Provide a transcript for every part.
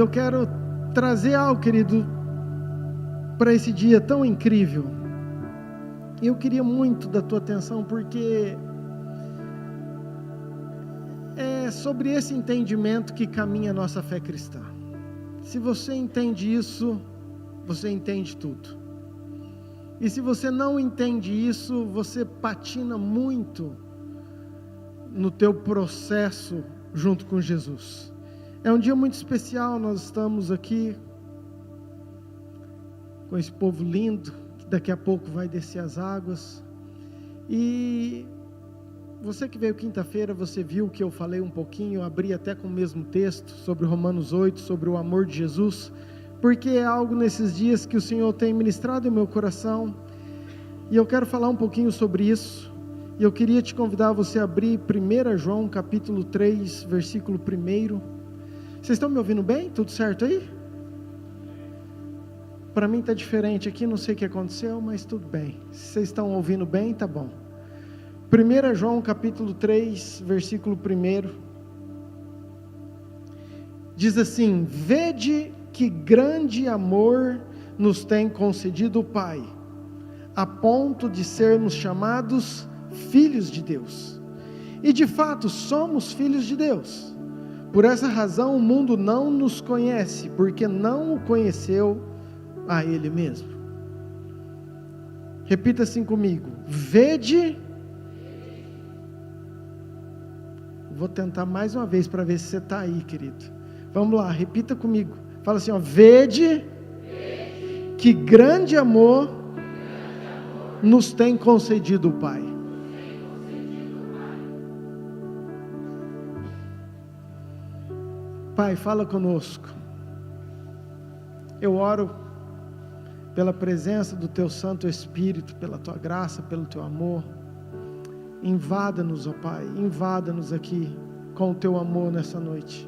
Eu quero trazer algo, querido, para esse dia tão incrível. Eu queria muito da tua atenção, porque é sobre esse entendimento que caminha a nossa fé cristã. Se você entende isso, você entende tudo. E se você não entende isso, você patina muito no teu processo junto com Jesus. É um dia muito especial, nós estamos aqui com esse povo lindo, que daqui a pouco vai descer as águas. E você que veio quinta-feira, você viu que eu falei um pouquinho, eu abri até com o mesmo texto, sobre Romanos 8, sobre o amor de Jesus, porque é algo nesses dias que o Senhor tem ministrado em meu coração, e eu quero falar um pouquinho sobre isso. E eu queria te convidar a você abrir 1 João capítulo 3, versículo 1. Vocês estão me ouvindo bem? Tudo certo aí? Para mim está diferente aqui, não sei o que aconteceu, mas tudo bem. Se vocês estão ouvindo bem, tá bom. 1 João capítulo 3, versículo 1. Diz assim: vede que grande amor nos tem concedido o Pai, a ponto de sermos chamados filhos de Deus. E de fato somos filhos de Deus. Por essa razão o mundo não nos conhece, porque não o conheceu a Ele mesmo. Repita assim comigo: vede. Vou tentar mais uma vez para ver se você está aí, querido. Vamos lá, repita comigo. Fala assim, ó: vede que grande amor nos tem concedido o Pai. Pai, fala conosco. Eu oro pela presença do Teu Santo Espírito, pela Tua graça, pelo Teu amor. Invada-nos, ó Pai, invada-nos aqui com o Teu amor nessa noite.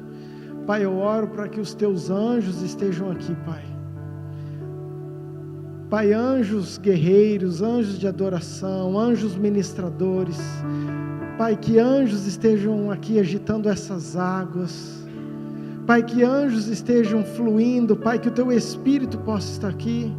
Pai, eu oro para que os Teus anjos estejam aqui, Pai. Pai, anjos guerreiros, anjos de adoração, anjos ministradores. Pai, que anjos estejam aqui agitando essas águas. Pai, que anjos estejam fluindo, Pai, que o Teu Espírito possa estar aqui.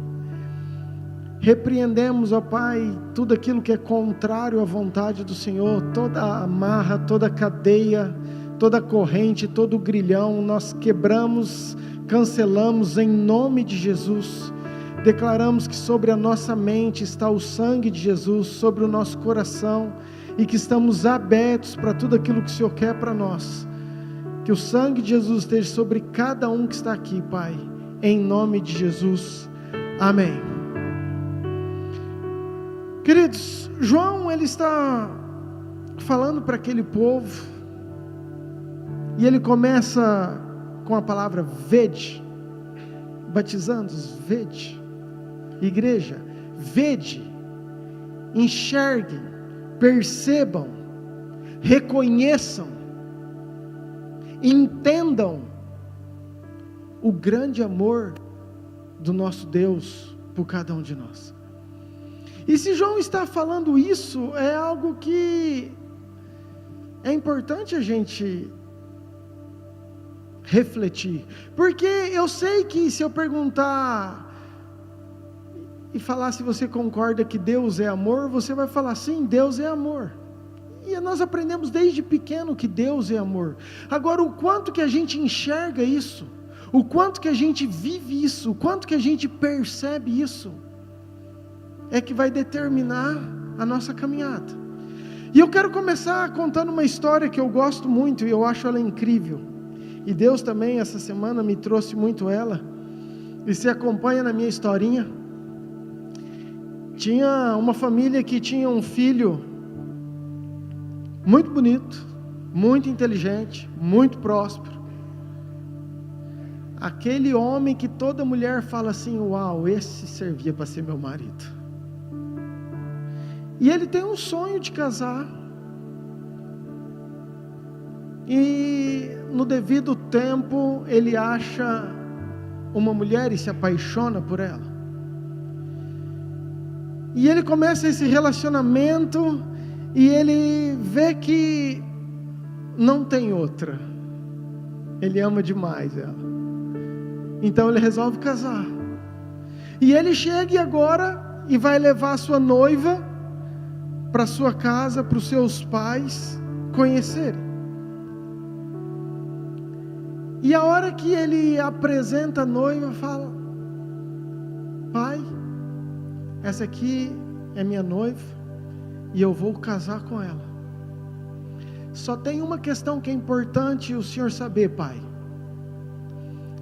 Repreendemos, ó Pai, tudo aquilo que é contrário à vontade do Senhor, toda a amarra, toda a cadeia, toda a corrente, todo o grilhão, nós quebramos, cancelamos em nome de Jesus. Declaramos que sobre a nossa mente está o sangue de Jesus, sobre o nosso coração, e que estamos abertos para tudo aquilo que o Senhor quer para nós. Que o sangue de Jesus esteja sobre cada um que está aqui, Pai, em nome de Jesus, amém. Queridos, João, ele está falando para aquele povo, e ele começa com a palavra vede, batizando-os, vede, igreja, vede, enxerguem, percebam, reconheçam, entendam o grande amor do nosso Deus por cada um de nós. E se João está falando isso, é algo que é importante a gente refletir, porque eu sei que se eu perguntar e falar se você concorda que Deus é amor, você vai falar sim, Deus é amor. E nós aprendemos desde pequeno que Deus é amor. Agora, o quanto que a gente enxerga isso, o quanto que a gente vive isso, o quanto que a gente percebe isso, é que vai determinar a nossa caminhada. E eu quero começar contando uma história que eu gosto muito e eu acho ela incrível. E Deus também essa semana me trouxe muito ela. E se acompanha na minha historinha. Tinha uma família que tinha um filho muito bonito, muito inteligente, muito próspero. Aquele homem que toda mulher fala assim: uau, esse servia para ser meu marido. E ele tem um sonho de casar. E no devido tempo ele acha uma mulher e se apaixona por ela. E ele começa esse relacionamento e ele vê que não tem outra. Ele ama demais ela. Então ele resolve casar. E ele chega agora e vai levar a sua noiva para sua casa, para os seus pais conhecerem. E a hora que ele apresenta a noiva, fala: pai, essa aqui é minha noiva e eu vou casar com ela. Só tem uma questão que é importante o senhor saber, pai.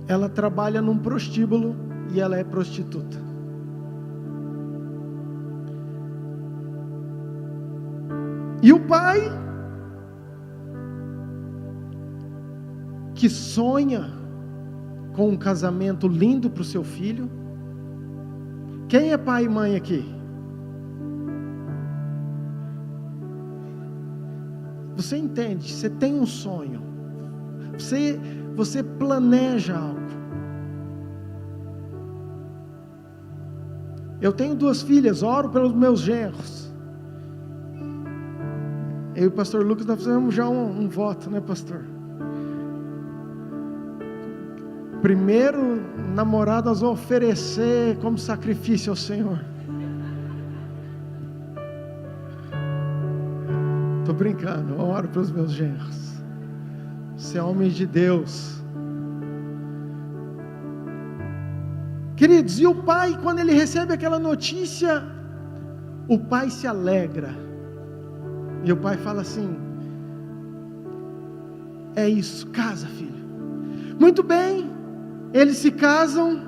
Ela trabalha num prostíbulo e ela é prostituta. E o pai, que sonha com um casamento lindo para o seu filho. Quem é pai e mãe aqui? Você entende? Você tem um sonho. Você planeja algo. Eu tenho 2 filhas, oro pelos meus genros. Eu e o pastor Lucas, nós fizemos já um voto, né, pastor? Primeiro namorado nós vamos oferecer como sacrifício ao Senhor. Estou brincando, eu oro pelos meus genros. Você é homem de Deus. Queridos, e o pai, quando ele recebe aquela notícia, o pai se alegra. E o pai fala assim: é isso, casa, filho. Muito bem, eles se casam,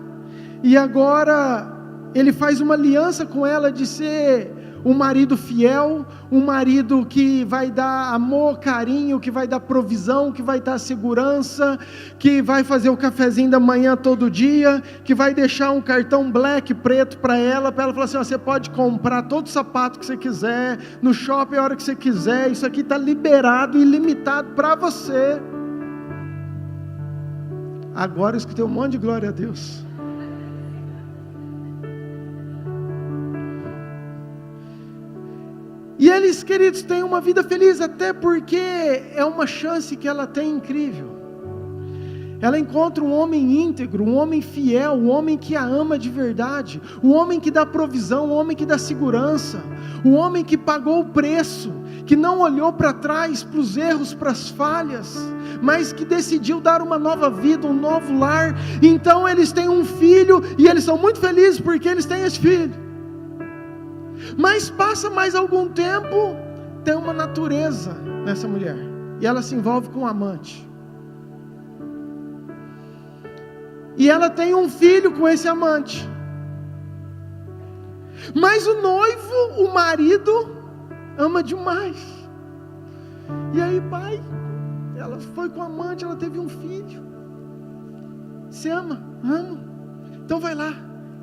e agora ele faz uma aliança com ela de ser um marido fiel, um marido que vai dar amor, carinho, que vai dar provisão, que vai dar segurança, que vai fazer o cafezinho da manhã todo dia, que vai deixar um cartão black preto para ela falar assim: ó, você pode comprar todo sapato que você quiser, no shopping a hora que você quiser, isso aqui está liberado, ilimitado para você. Agora eu escutei um monte de glória a Deus. E eles, queridos, têm uma vida feliz, até porque é uma chance que ela tem incrível. Ela encontra um homem íntegro, um homem fiel, um homem que a ama de verdade, um homem que dá provisão, um homem que dá segurança, um homem que pagou o preço, que não olhou para trás, para os erros, para as falhas, mas que decidiu dar uma nova vida, um novo lar. Então eles têm um filho, e eles são muito felizes porque eles têm esse filho. Mas passa mais algum tempo, tem uma natureza nessa mulher, e ela se envolve com um amante, e ela tem um filho com esse amante. Mas o noivo, o marido, ama demais. E aí, pai, ela foi com o amante, ela teve um filho. Você ama? Amo. Então vai lá,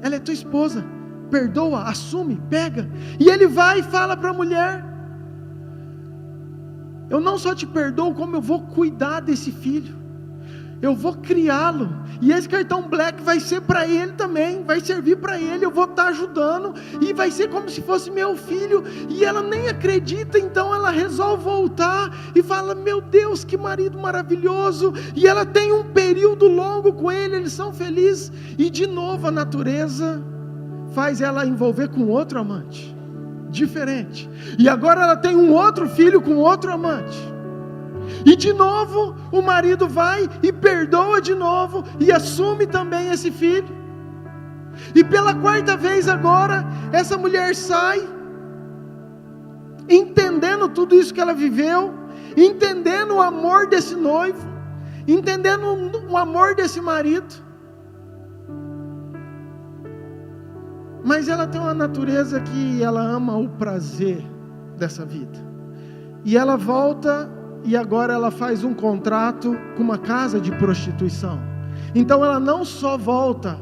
ela é tua esposa, perdoa, assume, pega. E ele vai e fala para a mulher: eu não só te perdoo, como eu vou cuidar desse filho, eu vou criá-lo, e esse cartão black vai ser para ele também, vai servir para ele, eu vou estar ajudando, e vai ser como se fosse meu filho. E ela nem acredita, então ela resolve voltar, e fala: meu Deus, que marido maravilhoso. E ela tem um período longo com ele, eles são felizes, e de novo a natureza faz ela envolver com outro amante, diferente, e agora ela tem um outro filho com outro amante, e de novo o marido vai e perdoa de novo, e assume também esse filho, e pela 4ª vez agora, essa mulher sai, entendendo tudo isso que ela viveu, entendendo o amor desse noivo, entendendo o amor desse marido. Mas ela tem uma natureza que ela ama o prazer dessa vida. E ela volta, e agora ela faz um contrato com uma casa de prostituição. Então ela não só volta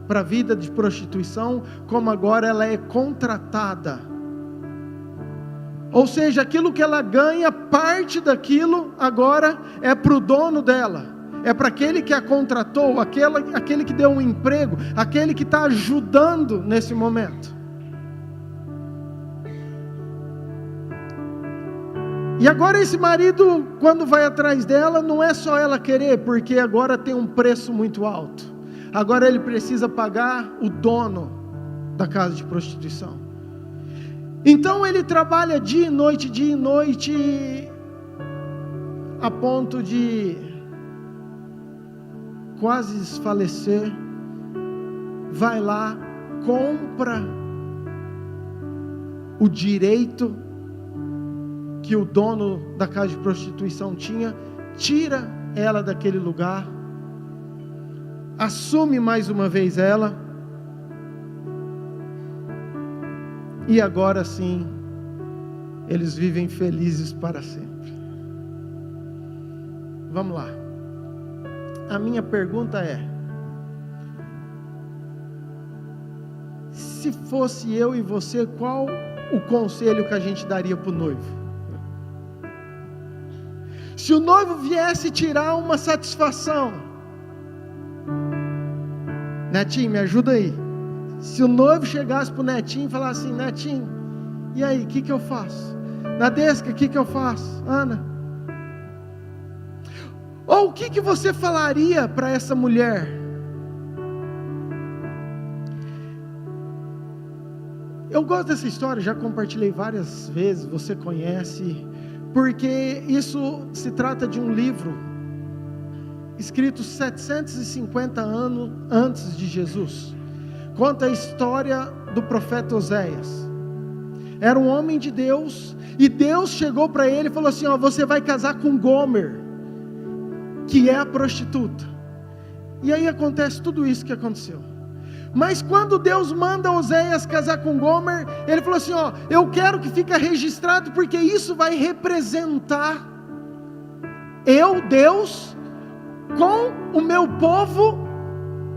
para a vida de prostituição, como agora ela é contratada. Ou seja, aquilo que ela ganha, parte daquilo agora é para o dono dela. É para aquele que a contratou, aquele que deu um emprego, aquele que está ajudando nesse momento. E agora esse marido, quando vai atrás dela, não é só ela querer, porque agora tem um preço muito alto. Agora ele precisa pagar o dono da casa de prostituição. Então ele trabalha dia e noite, a ponto de quase desfalecer. Vai lá, compra o direito que o dono da casa de prostituição tinha, tira ela daquele lugar, assume mais uma vez ela, e agora sim, eles vivem felizes para sempre. Vamos lá. A minha pergunta é: se fosse eu e você, qual o conselho que a gente daria para o noivo? Se o noivo viesse tirar uma satisfação, Netinho, me ajuda aí. Se o noivo chegasse para o Netinho e falasse assim: Netinho, e aí, o que eu faço? Nadesca, o que eu faço? Ana? Ou o que você falaria para essa mulher? Eu gosto dessa história, já compartilhei várias vezes, você conhece, porque isso se trata de um livro escrito 750 anos antes de Jesus. Conta a história do profeta Oséias. Era um homem de Deus, e Deus chegou para ele e falou assim: você vai casar com Gomer, que é a prostituta. E aí acontece tudo isso que aconteceu. Mas quando Deus manda Oséias casar com Gomer, ele falou assim: eu quero que fique registrado, porque isso vai representar eu, Deus, com o meu povo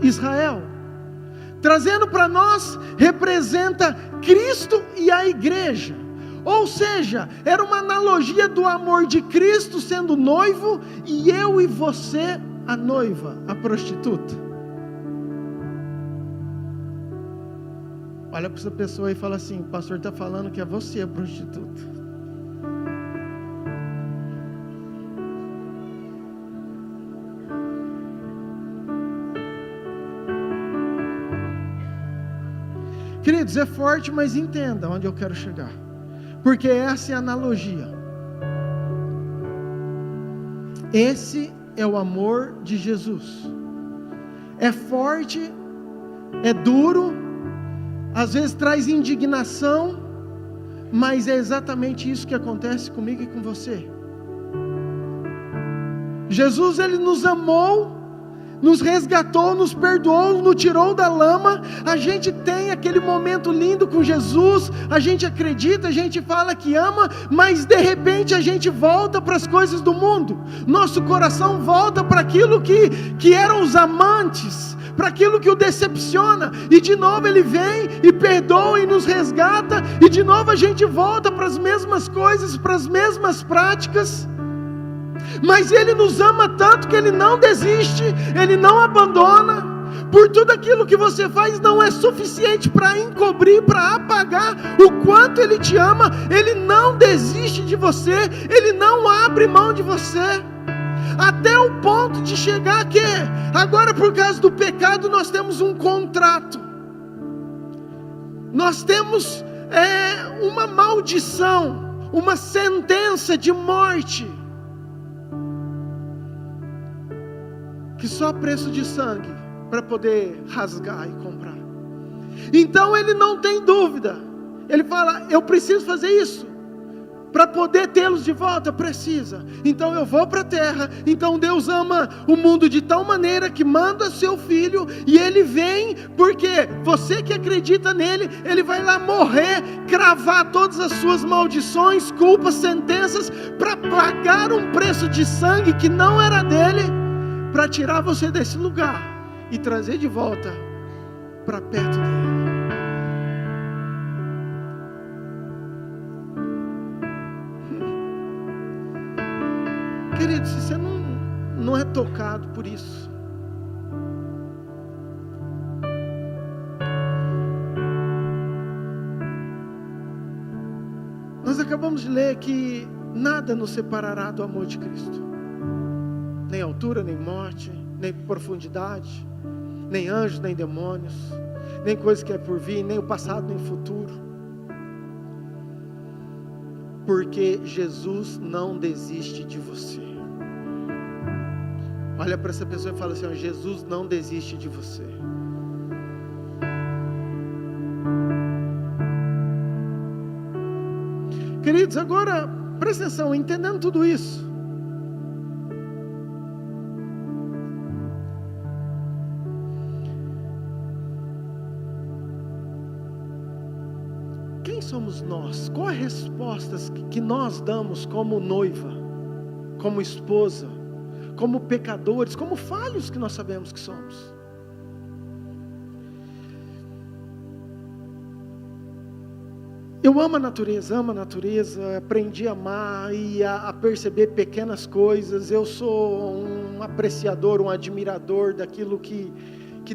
Israel. Trazendo para nós, representa Cristo e a igreja. Ou seja, era uma analogia do amor de Cristo sendo noivo, e eu e você a noiva, a prostituta. Olha para essa pessoa e fala assim: o pastor está falando que é você a prostituta. Queridos, é forte, mas entenda onde eu quero chegar, porque essa é a analogia. Esse é o amor de Jesus. É forte, é duro, às vezes traz indignação, mas é exatamente isso que acontece comigo e com você. Jesus, ele nos amou, nos resgatou, nos perdoou, nos tirou da lama. A gente tem aquele momento lindo com Jesus, a gente acredita, a gente fala que ama, mas de repente a gente volta para as coisas do mundo. Nosso coração volta para aquilo que eram os amantes, para aquilo que o decepciona, e de novo ele vem e perdoa e nos resgata, e de novo a gente volta para as mesmas coisas, para as mesmas práticas. Mas ele nos ama tanto que ele não desiste, ele não abandona. Por tudo aquilo que você faz não é suficiente para encobrir, para apagar o quanto ele te ama. Ele não desiste de você, ele não abre mão de você, até o ponto de chegar que agora, por causa do pecado, nós temos um contrato, nós temos uma maldição, uma sentença de morte, que só preço de sangue para poder rasgar e comprar. Então ele não tem dúvida, ele fala: eu preciso fazer isso para poder tê-los de volta. Precisa, então eu vou para a terra. Então Deus ama o mundo de tal maneira que manda seu filho, e ele vem, porque você que acredita nele, ele vai lá morrer, cravar todas as suas maldições, culpas, sentenças, para pagar um preço de sangue que não era dele, para tirar você desse lugar e trazer de volta para perto dele. Querido, se você não é tocado por isso, nós acabamos de ler que nada nos separará do amor de Cristo. Nem altura, nem morte, nem profundidade, nem anjos, nem demônios, nem coisa que é por vir, nem o passado, nem o futuro. Porque Jesus não desiste de você. Olha para essa pessoa e fala assim: ó, Jesus não desiste de você. Queridos, agora presta atenção, entendendo tudo isso, quem somos nós? Qual a resposta que nós damos como noiva, como esposa, como pecadores, como falhos que nós sabemos que somos? Eu amo a natureza, aprendi a amar e a perceber pequenas coisas. Eu sou um apreciador, um admirador daquilo que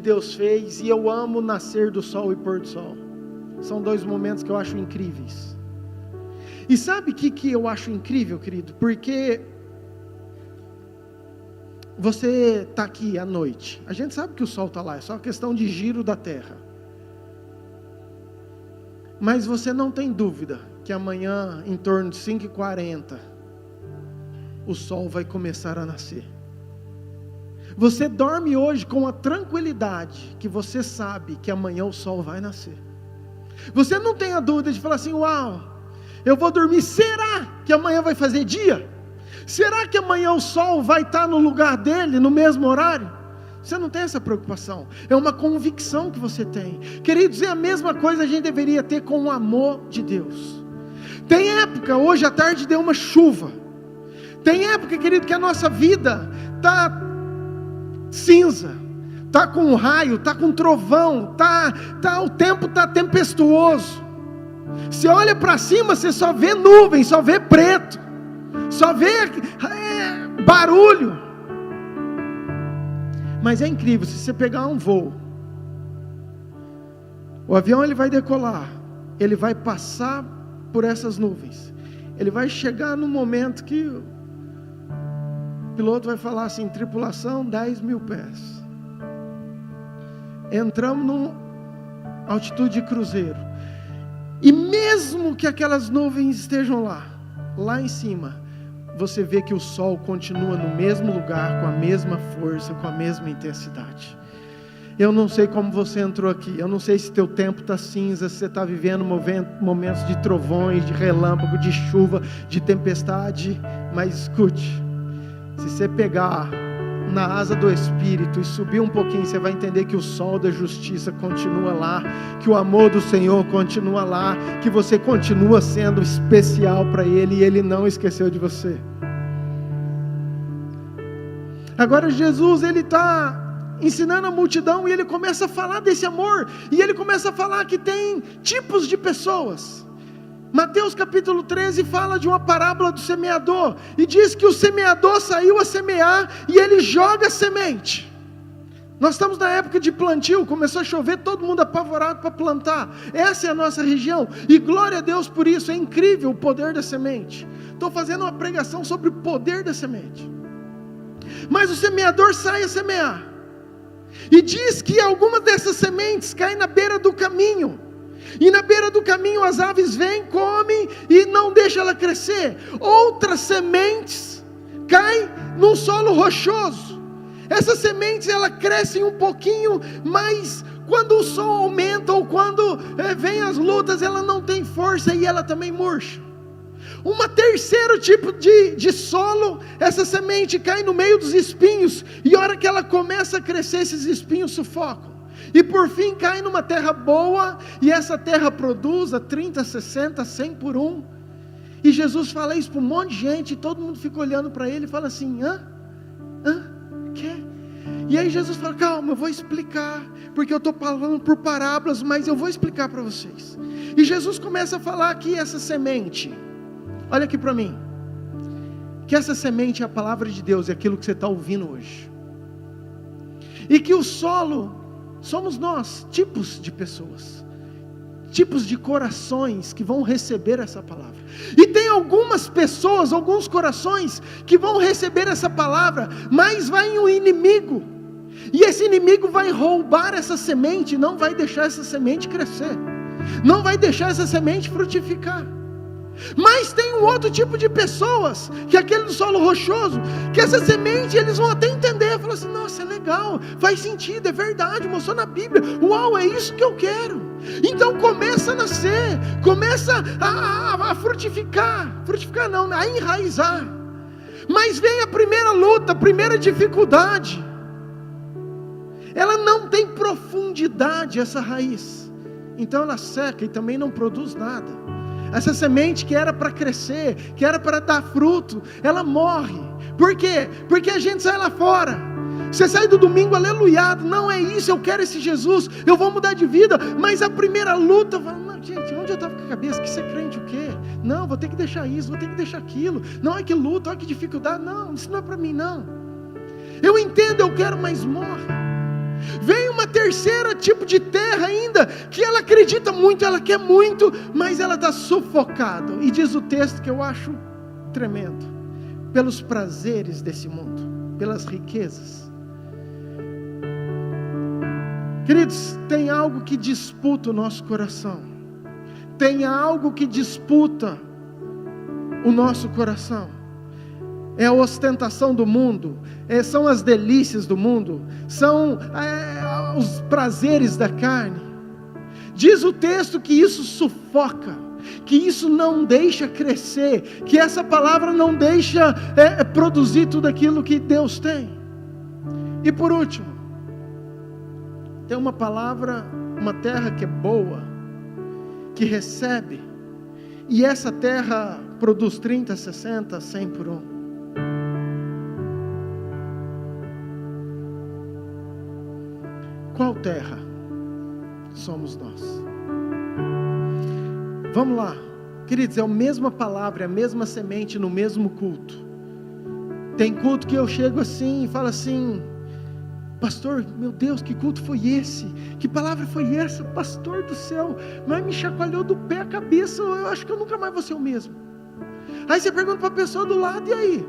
Deus fez, e eu amo nascer do sol e pôr do sol. São dois momentos que eu acho incríveis. E sabe o que eu acho incrível, querido? Porque você está aqui à noite, a gente sabe que o sol está lá, é só questão de giro da terra. Mas você não tem dúvida que amanhã, em torno de 5h40, o sol vai começar a nascer. Você dorme hoje com a tranquilidade que você sabe que amanhã o sol vai nascer. Você não tem a dúvida de falar assim: uau, eu vou dormir, será que amanhã vai fazer dia? Será que amanhã o sol vai estar no lugar dele, no mesmo horário? Você não tem essa preocupação, é uma convicção que você tem. Queridos, é a mesma coisa a gente deveria ter com o amor de Deus. Tem época, hoje à tarde deu uma chuva. Tem época, querido, que a nossa vida está cinza, está com raio, está com trovão, o tempo está tempestuoso. Você olha para cima, você só vê nuvem, só vê preto, só vê barulho. Mas é incrível, se você pegar um voo, o avião ele vai decolar, ele vai passar por essas nuvens, ele vai chegar no momento que o piloto vai falar assim: tripulação 10.000 pés, entramos numa altitude de cruzeiro, e mesmo que aquelas nuvens estejam lá em cima, você vê que o sol continua no mesmo lugar, com a mesma força, com a mesma intensidade. Eu não sei como você entrou aqui, eu não sei se teu tempo está cinza, se você está vivendo momentos de trovões, de relâmpago, de chuva, de tempestade, mas escute, se você pegar na asa do Espírito e subir um pouquinho, você vai entender que o sol da justiça continua lá, que o amor do Senhor continua lá, que você continua sendo especial para Ele, e Ele não esqueceu de você. Agora Jesus, Ele está ensinando a multidão, e Ele começa a falar desse amor, e Ele começa a falar que tem tipos de pessoas. Mateus capítulo 13 fala de uma parábola do semeador, e diz que o semeador saiu a semear, e ele joga a semente. Nós estamos na época de plantio, começou a chover, todo mundo apavorado para plantar. Essa é a nossa região, e glória a Deus por isso, é incrível o poder da semente. Estou fazendo uma pregação sobre o poder da semente. Mas o semeador sai a semear, e diz que algumas dessas sementes caem na beira do caminho, e na beira do caminho as aves vêm, comem e não deixam ela crescer. Outras sementes caem num solo rochoso. Essas sementes elas crescem um pouquinho, mas quando o sol aumenta ou quando vem as lutas, ela não tem força e ela também murcha. Terceiro tipo de solo, essa semente cai no meio dos espinhos, e a hora que ela começa a crescer, esses espinhos sufocam. E por fim cai numa terra boa, e essa terra produz a 30, 60, 100 por 1. E Jesus fala isso para um monte de gente, e todo mundo fica olhando para ele e fala assim: quê? E aí Jesus fala: calma, eu vou explicar, porque eu estou falando por parábolas, mas eu vou explicar para vocês. E Jesus começa a falar que essa semente, olha aqui para mim, que essa semente é a palavra de Deus, é aquilo que você está ouvindo hoje, e que o solo somos nós, tipos de pessoas, tipos de corações que vão receber essa palavra. E tem algumas pessoas, alguns corações que vão receber essa palavra, mas vai um inimigo, E esse inimigo vai roubar essa semente, não vai deixar essa semente crescer, não vai deixar essa semente frutificar. Mas tem um outro tipo de pessoas, que é aquele do solo rochoso, que essa semente eles vão até entender, falar assim, nossa, é legal, faz sentido, é verdade, mostrou na Bíblia, uau, é isso que eu quero. Então começa a nascer, começa a frutificar não, a enraizar. Mas vem a primeira luta, a primeira dificuldade, ela não tem profundidade, essa raiz, então ela seca e também não produz nada. Essa semente que era para crescer, que era para dar fruto, ela morre. Por quê? Porque a gente sai lá fora, você sai do domingo aleluiado, não é isso, eu quero esse Jesus, eu vou mudar de vida, mas a primeira luta, não, gente, onde eu estava com a cabeça, que ser crente o quê? Não, vou ter que deixar isso, vou ter que deixar aquilo, não, é que luta, olha que dificuldade, não, isso não é para mim não, eu entendo, eu quero, mas morre. Vem uma terceira tipo de terra ainda, que ela acredita muito, ela quer muito, mas ela está sufocada, e diz o texto que eu acho tremendo, pelos prazeres desse mundo, pelas riquezas. Queridos, tem algo que disputa o nosso coração, tem algo que disputa o nosso coração, é a ostentação do mundo, são as delícias do mundo, são os prazeres da carne. Diz o texto que isso sufoca, que isso não deixa crescer, que essa palavra não deixa produzir tudo aquilo que Deus tem. E por último, tem uma palavra, uma terra que é boa, que recebe, e essa terra produz 30, 60, 100 por um. Qual terra somos nós? Vamos lá, queridos, é a mesma palavra, é a mesma semente no mesmo culto. Tem culto que eu chego assim e falo assim, pastor, meu Deus, que culto foi esse? Que palavra foi essa? Pastor do céu, mas me chacoalhou do pé à cabeça, eu acho que eu nunca mais vou ser o mesmo. Aí você pergunta para a pessoa do lado, e aí?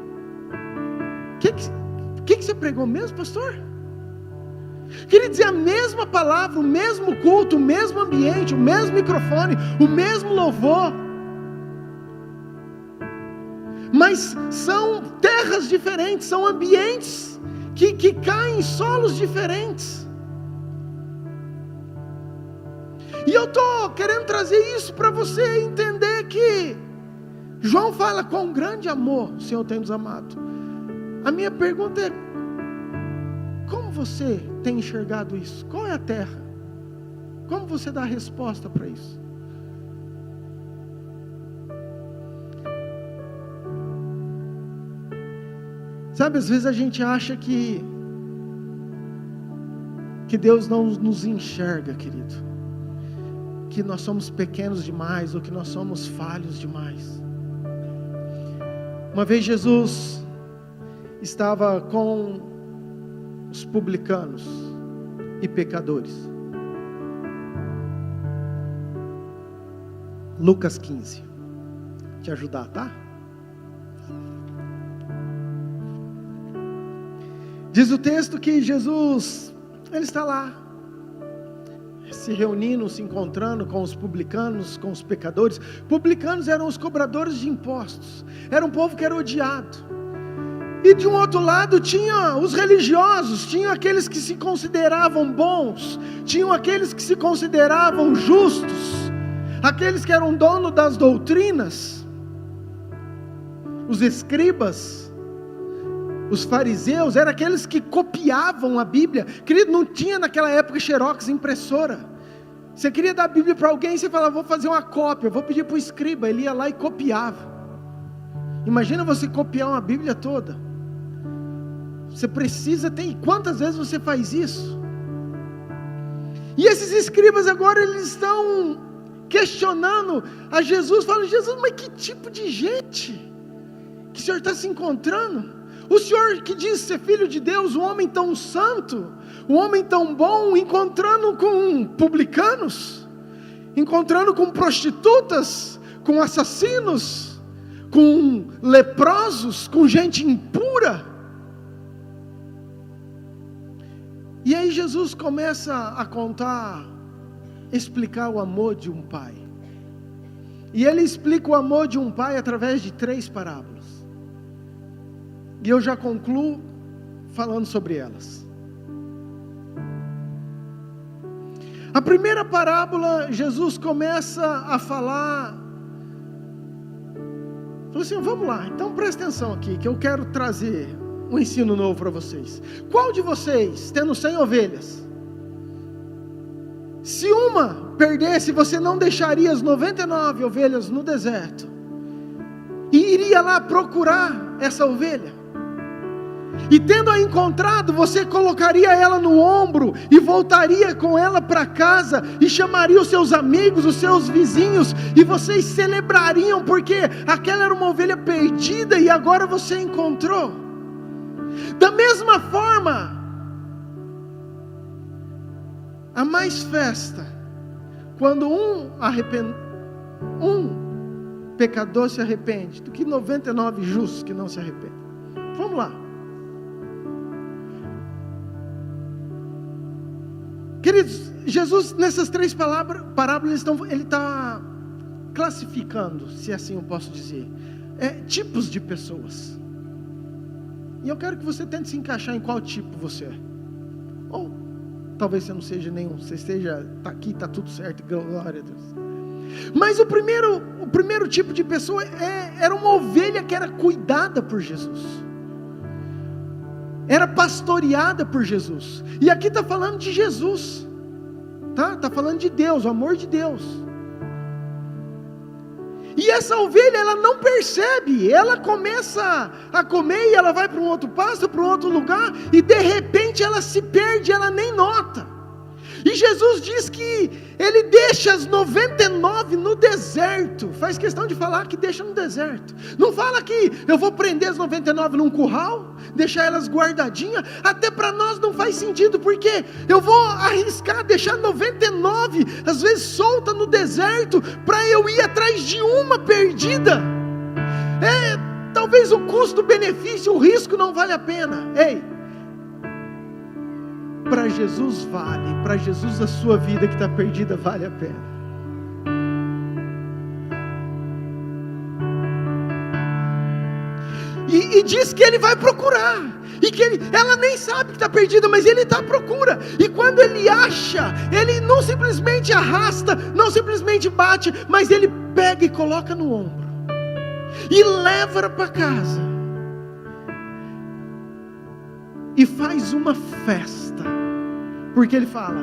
O que você pregou mesmo, pastor? Queria dizer, a mesma palavra, o mesmo culto, o mesmo ambiente, o mesmo microfone, o mesmo louvor, mas são terras diferentes, são ambientes que caem em solos diferentes. E eu estou querendo trazer isso para você entender que João fala, com grande amor o Senhor tem nos amado. A minha pergunta é, como você tem enxergado isso? Qual é a terra? Como você dá a resposta para isso? Sabe, às vezes a gente acha que Deus não nos enxerga, querido, que nós somos pequenos demais, ou que nós somos falhos demais. Uma vez Jesus estava com os publicanos e pecadores. Lucas 15. Vou te ajudar, tá? Diz o texto que Jesus, ele está lá, se reunindo, se encontrando com os publicanos, com os pecadores. Publicanos eram os cobradores de impostos, era um povo que era odiado. E de um outro lado tinha os religiosos, tinha aqueles que se consideravam bons, tinham aqueles que se consideravam justos, aqueles que eram donos das doutrinas, os escribas, os fariseus, eram aqueles que copiavam a Bíblia. Querido, não tinha naquela época xerox, impressora. Você queria dar a Bíblia para alguém, você falava, vou fazer uma cópia, vou pedir para o escriba, ele ia lá e copiava. Imagina você copiar uma Bíblia toda. Você precisa ter, e quantas vezes você faz isso? E esses escribas agora, eles estão questionando a Jesus, falando, Jesus, mas que tipo de gente que o Senhor está se encontrando? O Senhor que diz ser filho de Deus, um homem tão santo, um homem tão bom, encontrando com publicanos, encontrando com prostitutas, com assassinos, com leprosos, com gente impura. E aí Jesus começa a contar, explicar o amor de um pai. E ele explica o amor de um pai através de 3 parábolas. E eu já concluo falando sobre elas. A primeira parábola, Jesus começa a falar, falou assim: vamos lá, então presta atenção aqui, que eu quero trazer um ensino novo para vocês. Qual de vocês, tendo 100 ovelhas, se uma perdesse, você não deixaria as 99 ovelhas no deserto, e iria lá procurar essa ovelha? E tendo-a encontrado, você colocaria ela no ombro, e voltaria com ela para casa, e chamaria os seus amigos, os seus vizinhos, e vocês celebrariam, porque aquela era uma ovelha perdida, e agora você encontrou. Da mesma forma, há mais festa quando um pecador se arrepende, do que 99 justos que não se arrependem. Vamos lá. Queridos, Jesus nessas 3 parábolas, ele está classificando, se assim eu posso dizer, tipos de pessoas. E eu quero que você tente se encaixar em qual tipo você é. Ou talvez você não seja nenhum, você esteja, está aqui, está tudo certo, glória a Deus. Mas o primeiro tipo de pessoa era uma ovelha que era cuidada por Jesus, era pastoreada por Jesus. E aqui está falando de Jesus, está falando de Deus, o amor de Deus. E essa ovelha, ela não percebe, ela começa a comer, e ela vai para um outro pasto, para um outro lugar, e de repente ela se perde, ela nem nota. E Jesus diz que Ele deixa as 99 no deserto. Faz questão de falar que deixa no deserto. Não fala que eu vou prender as 99 num curral, deixar elas guardadinhas. Até para nós não faz sentido, porque eu vou arriscar deixar 99 às vezes solta no deserto, para eu ir atrás de uma perdida. Talvez o custo-benefício, o risco não vale a pena. Ei, para Jesus vale, para Jesus a sua vida que está perdida vale a pena. E diz que Ele vai procurar, e que ela nem sabe que está perdida, mas Ele está à procura. E quando Ele acha, Ele não simplesmente arrasta, não simplesmente bate, mas Ele pega e coloca no ombro, e leva para casa, e faz uma festa, porque Ele fala: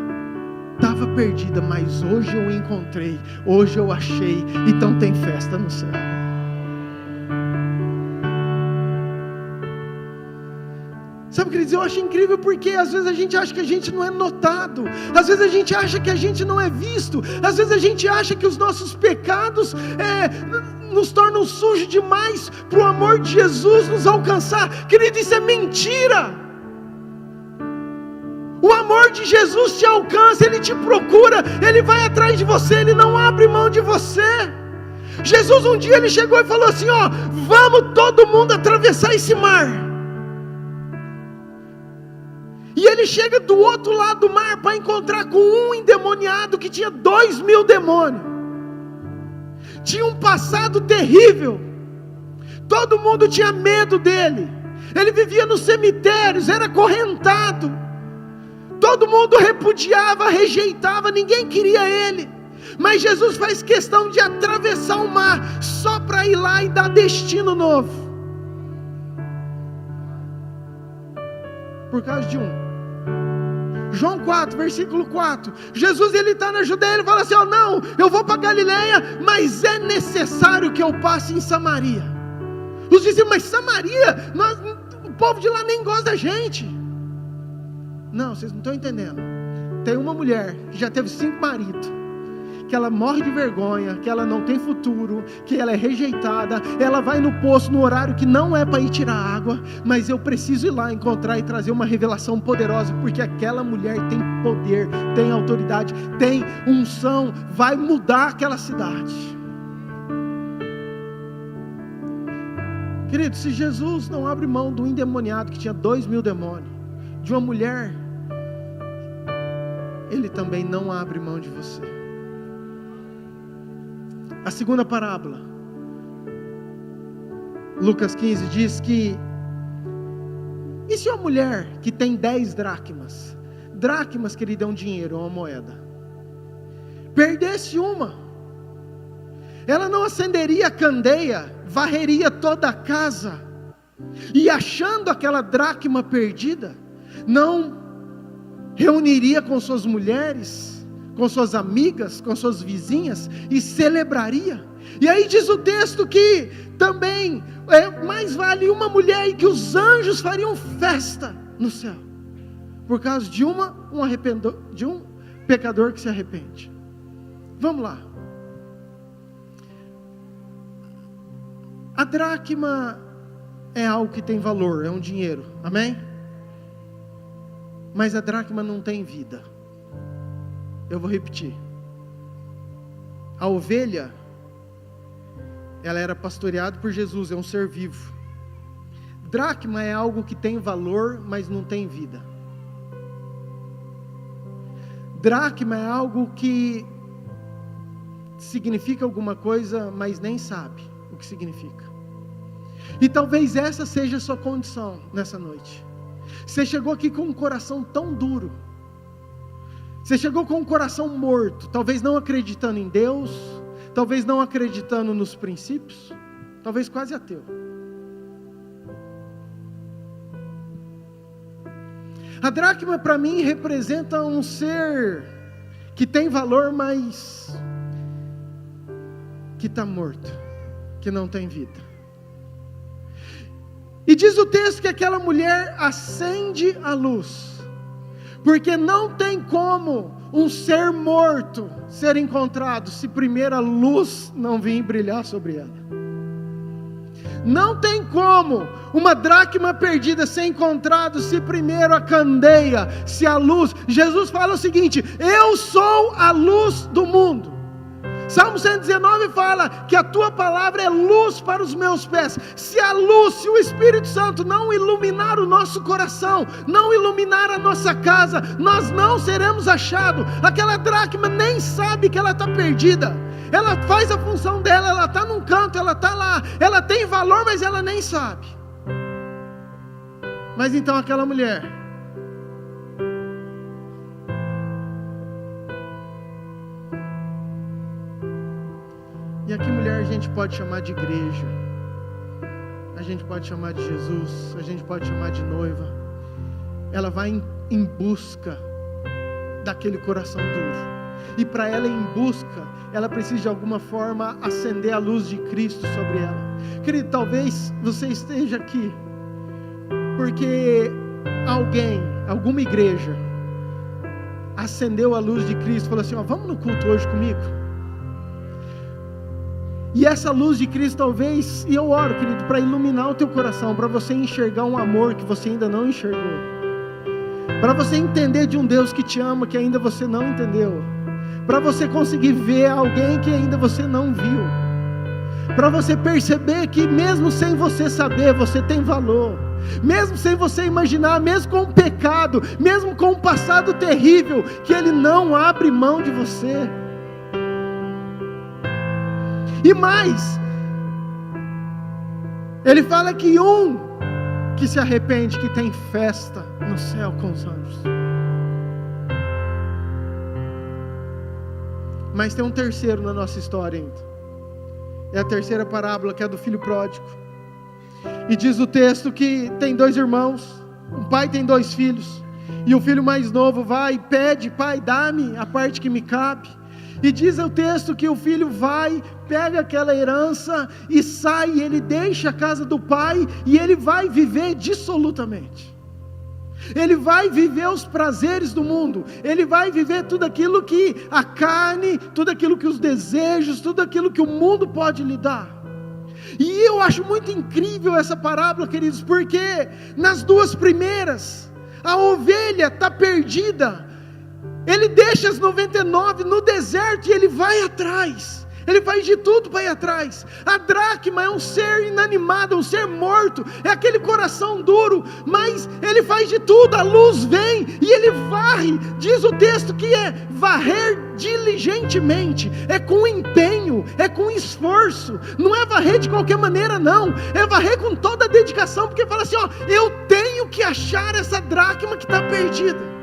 estava perdida, mas hoje eu encontrei, hoje eu achei, então tem festa no céu. Sabe, queridos, eu acho incrível, porque às vezes a gente acha que a gente não é notado, às vezes a gente acha que a gente não é visto, às vezes a gente acha que os nossos pecados nos tornam sujos demais para o amor de Jesus nos alcançar. Querido, isso é mentira. O amor de Jesus te alcança, Ele te procura, Ele vai atrás de você, Ele não abre mão de você. Jesus um dia Ele chegou e falou assim: vamos todo mundo atravessar esse mar. E Ele chega do outro lado do mar para encontrar com um endemoniado que tinha 2.000 demônios. Tinha um passado terrível, todo mundo tinha medo dele. Ele vivia nos cemitérios, era acorrentado, todo mundo repudiava, rejeitava, ninguém queria ele. Mas Jesus faz questão de atravessar o mar, só para ir lá e dar destino novo, por causa de um. João 4, versículo 4, Jesus ele está na Judeia, ele fala assim: não, eu vou para Galileia, mas é necessário que eu passe em Samaria. Os discípulos: mas Samaria, o povo de lá nem gosta da gente. Não, vocês não estão entendendo. Tem uma mulher que já teve 5 maridos, que ela morre de vergonha, que ela não tem futuro, que ela é rejeitada, ela vai no poço no horário que não é para ir tirar água, mas eu preciso ir lá encontrar e trazer uma revelação poderosa, porque aquela mulher tem poder, tem autoridade, tem unção, vai mudar aquela cidade. Querido, se Jesus não abre mão do endemoniado que tinha 2.000 demônios, de uma mulher Ele também não abre mão de você. A segunda parábola, Lucas 15, diz que, e se uma mulher que tem 10 dracmas, dracmas, querido, é um dinheiro, é uma moeda, perdesse uma, ela não acenderia a candeia, varreria toda a casa, e achando aquela dracma perdida, não reuniria com suas mulheres, com suas amigas, com suas vizinhas, e celebraria? E aí diz o texto que também mais vale uma mulher, e que os anjos fariam festa no céu, por causa de um pecador que se arrepende. Vamos lá. A dracma é algo que tem valor, é um dinheiro, amém? Mas a dracma não tem vida. Eu vou repetir. A ovelha, ela era pastoreada por Jesus, é um ser vivo. Dracma é algo que tem valor, mas não tem vida. Dracma é algo que significa alguma coisa, mas nem sabe o que significa. E talvez essa seja a sua condição nessa noite. Você chegou aqui com um coração tão duro. Você chegou com um coração morto, talvez não acreditando em Deus, talvez não acreditando nos princípios, talvez quase ateu. A dracma para mim representa um ser que tem valor, mas que está morto, que não tem vida. E diz o texto que aquela mulher acende a luz, porque não tem como um ser morto ser encontrado se primeiro a luz não vir brilhar sobre ela. Não tem como uma dracma perdida ser encontrado se primeiro a candeia, se a luz. Jesus fala o seguinte: eu sou a luz do mundo. Salmo 119 fala que a tua palavra é luz para os meus pés. Se a luz, se o Espírito Santo não iluminar o nosso coração, não iluminar a nossa casa, nós não seremos achados. Aquela dracma nem sabe que ela está perdida. Ela faz a função dela, ela está num canto, ela está lá, ela tem valor, mas ela nem sabe. Mas então aquela mulher, e aqui mulher a gente pode chamar de igreja, a gente pode chamar de Jesus, a gente pode chamar de noiva. Ela vai em busca daquele coração duro. E para ela ir em busca, ela precisa de alguma forma acender a luz de Cristo sobre ela. Querido, talvez você esteja aqui porque alguém, alguma igreja acendeu a luz de Cristo e falou assim: ó, vamos no culto hoje comigo? E essa luz de Cristo talvez, e eu oro, querido, para iluminar o teu coração, para você enxergar um amor que você ainda não enxergou, para você entender de um Deus que te ama, que ainda você não entendeu, para você conseguir ver alguém que ainda você não viu, para você perceber que mesmo sem você saber, você tem valor, mesmo sem você imaginar, mesmo com o pecado, mesmo com um passado terrível, que Ele não abre mão de você. E mais, Ele fala que um que se arrepende, que tem festa no céu com os anjos. Mas tem um terceiro na nossa história ainda. É a terceira parábola, que é a do filho pródigo. E diz o texto que tem 2 irmãos, um pai tem 2 filhos, e o filho mais novo vai e pede: pai, dá-me a parte que me cabe. E diz o texto que o filho vai, pega aquela herança e sai, e ele deixa a casa do pai, e ele vai viver dissolutamente. Ele vai viver os prazeres do mundo, ele vai viver tudo aquilo que a carne, tudo aquilo que os desejos, tudo aquilo que o mundo pode lhe dar. E eu acho muito incrível essa parábola, queridos, porque nas 2 primeiras, a ovelha está perdida, ele deixa as 99 no deserto e ele vai atrás, Ele faz de tudo para ir atrás. A dracma é um ser inanimado, um ser morto, é aquele coração duro, mas ele faz de tudo. A luz vem e ele varre. Diz o texto que é varrer diligentemente, é com empenho, é com esforço. Não é varrer de qualquer maneira, não. É varrer com toda a dedicação, porque fala assim: ó, eu tenho que achar essa dracma que está perdida.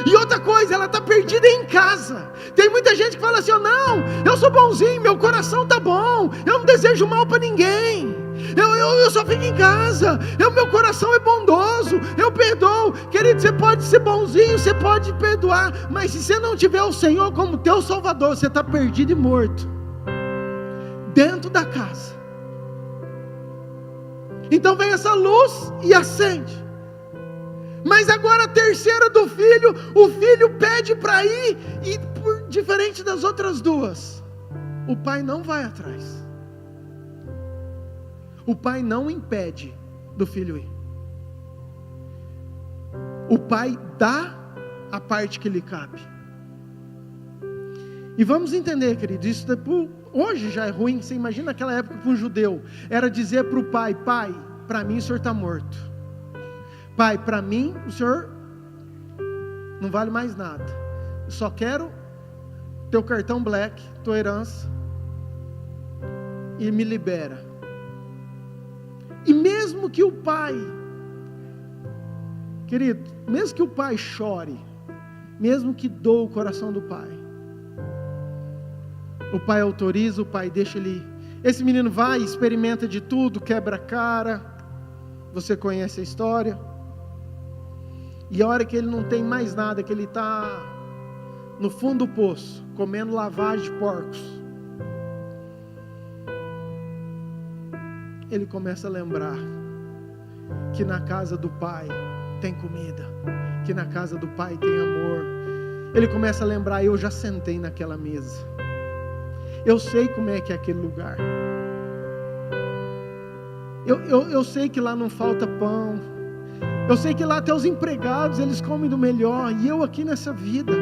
E outra coisa, ela está perdida em casa. Tem muita gente que fala assim: oh, não, eu sou bonzinho, meu coração está bom, eu não desejo mal para ninguém, eu só fico em casa, meu coração é bondoso, eu perdoo. Querido, você pode ser bonzinho, você pode perdoar, mas se você não tiver o Senhor como teu Salvador, você está perdido e morto dentro da casa. Então vem essa luz e acende. Mas agora a terceira do filho, o filho pede para ir, e diferente das outras duas, o pai não vai atrás. O pai não impede do filho ir. O pai dá a parte que lhe cabe. E vamos entender, querido, isso hoje já é ruim. Você imagina naquela época para um judeu, era dizer para o pai: pai, para mim o senhor está morto. Pai, para mim o senhor não vale mais nada. Eu só quero teu cartão black, tua herança, e me libera. E mesmo que o pai, querido, mesmo que o pai chore, mesmo que doa o coração do pai, o pai autoriza, o pai deixa ele ir. Esse menino vai, experimenta de tudo, quebra a cara, você conhece a história. E a hora que ele não tem mais nada, que ele está no fundo do poço, comendo lavagem de porcos, ele começa a lembrar que na casa do pai tem comida, que na casa do pai tem amor. Ele começa a lembrar: eu já sentei naquela mesa, eu sei como é que é aquele lugar, eu sei que lá não falta pão, eu sei que lá até os empregados eles comem do melhor, e eu aqui nessa vida.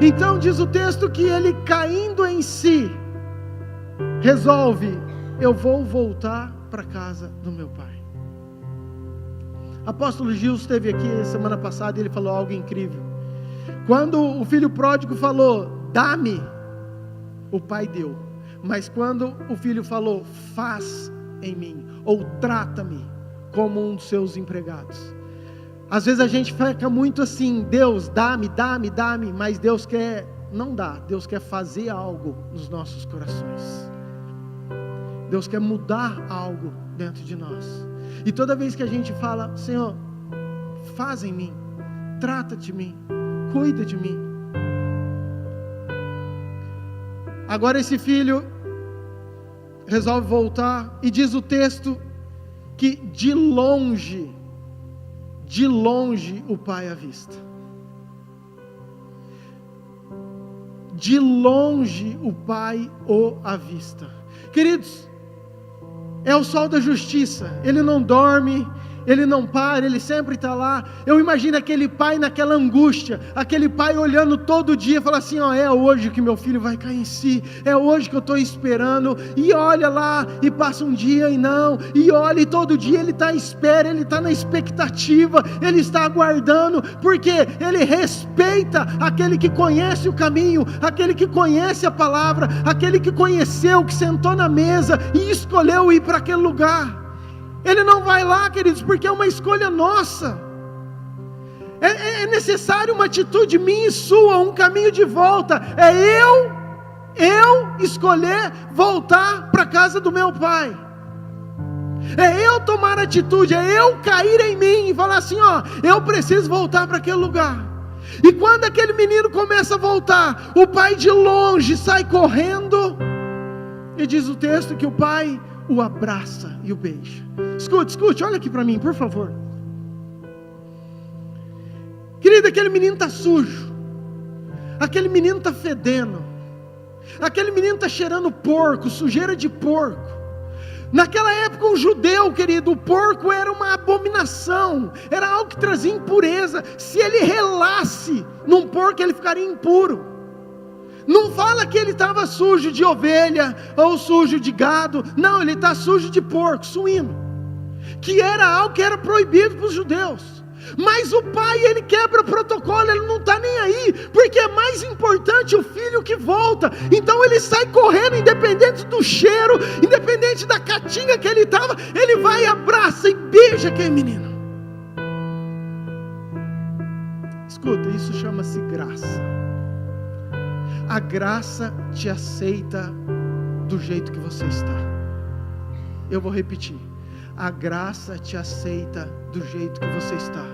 Então diz o texto que ele, caindo em si, resolve: eu vou voltar para a casa do meu pai. Apóstolo Gil esteve aqui semana passada e ele falou algo incrível. Quando o filho pródigo falou: dá-me, o pai deu. Mas quando o filho falou: faz em mim, ou trata-me como um dos seus empregados. Às vezes a gente fica muito assim: Deus, dá-me, dá-me, dá-me, mas Deus quer, não dá, Deus quer fazer algo nos nossos corações. Deus quer mudar algo dentro de nós. E toda vez que a gente fala: Senhor, faz em mim, trata de mim, cuida de mim. Agora esse filho resolve voltar, e diz o texto que de longe o pai avista. De longe o pai o avista. Queridos, é o sol da justiça, ele não dorme, ele não para, ele sempre está lá. Eu imagino aquele pai naquela angústia, aquele pai olhando todo dia, fala assim: ó, é hoje que meu filho vai cair em si, é hoje que eu estou esperando. E olha lá, e passa um dia e não, e olha, e todo dia ele está à espera, ele está na expectativa, ele está aguardando, porque ele respeita aquele que conhece o caminho, aquele que conhece a palavra, aquele que conheceu, que sentou na mesa e escolheu ir para aquele lugar. Ele não vai lá, queridos, porque é uma escolha nossa. É necessário uma atitude minha e sua, um caminho de volta. É eu escolher voltar para a casa do meu pai. É eu tomar atitude, é eu cair em mim e falar assim: ó, eu preciso voltar para aquele lugar. E quando aquele menino começa a voltar, o pai de longe sai correndo, e diz o texto que o pai o abraça e o beija. Escute, olha aqui para mim, por favor. Querido, aquele menino está sujo, aquele menino está fedendo, aquele menino está cheirando porco, sujeira de porco. Naquela época, um judeu, querido, o porco era uma abominação, era algo que trazia impureza. Se ele relasse num porco, ele ficaria impuro. Não fala que ele estava sujo de ovelha ou sujo de gado. Não, ele está sujo de porco, suíno, que era algo que era proibido para os judeus. Mas o pai, ele quebra o protocolo, ele não está nem aí, porque é mais importante o filho que volta. Então ele sai correndo, independente do cheiro, independente da caatinga que ele estava, ele vai, abraça e beija aquele menino. Escuta, isso chama-se graça. A graça te aceita do jeito que você está. Eu vou repetir. A graça te aceita do jeito que você está.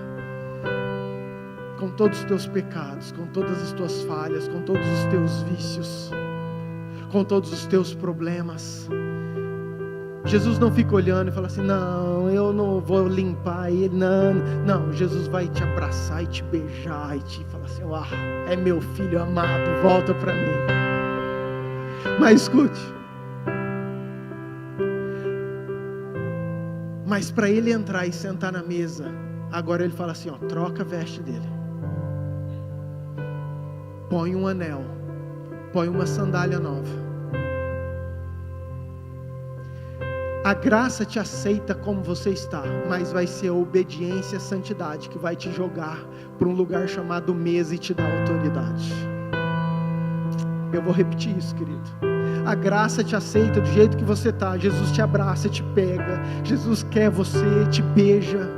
Com todos os teus pecados, com todas as tuas falhas, com todos os teus vícios, com todos os teus problemas. Jesus não fica olhando e fala assim: não, eu não vou limpar ele, não, Jesus vai te abraçar e te beijar e te falar assim: é meu filho amado, volta para mim. Mas escute, mas para ele entrar e sentar na mesa, agora ele fala assim: troca a veste dele, põe um anel, põe uma sandália nova. A graça te aceita como você está, mas vai ser a obediência e a santidade que vai te jogar para um lugar chamado mesa e te dar autoridade. Eu vou repetir isso, querido. A graça te aceita do jeito que você está. Jesus te abraça, te pega. Jesus quer você, te beija.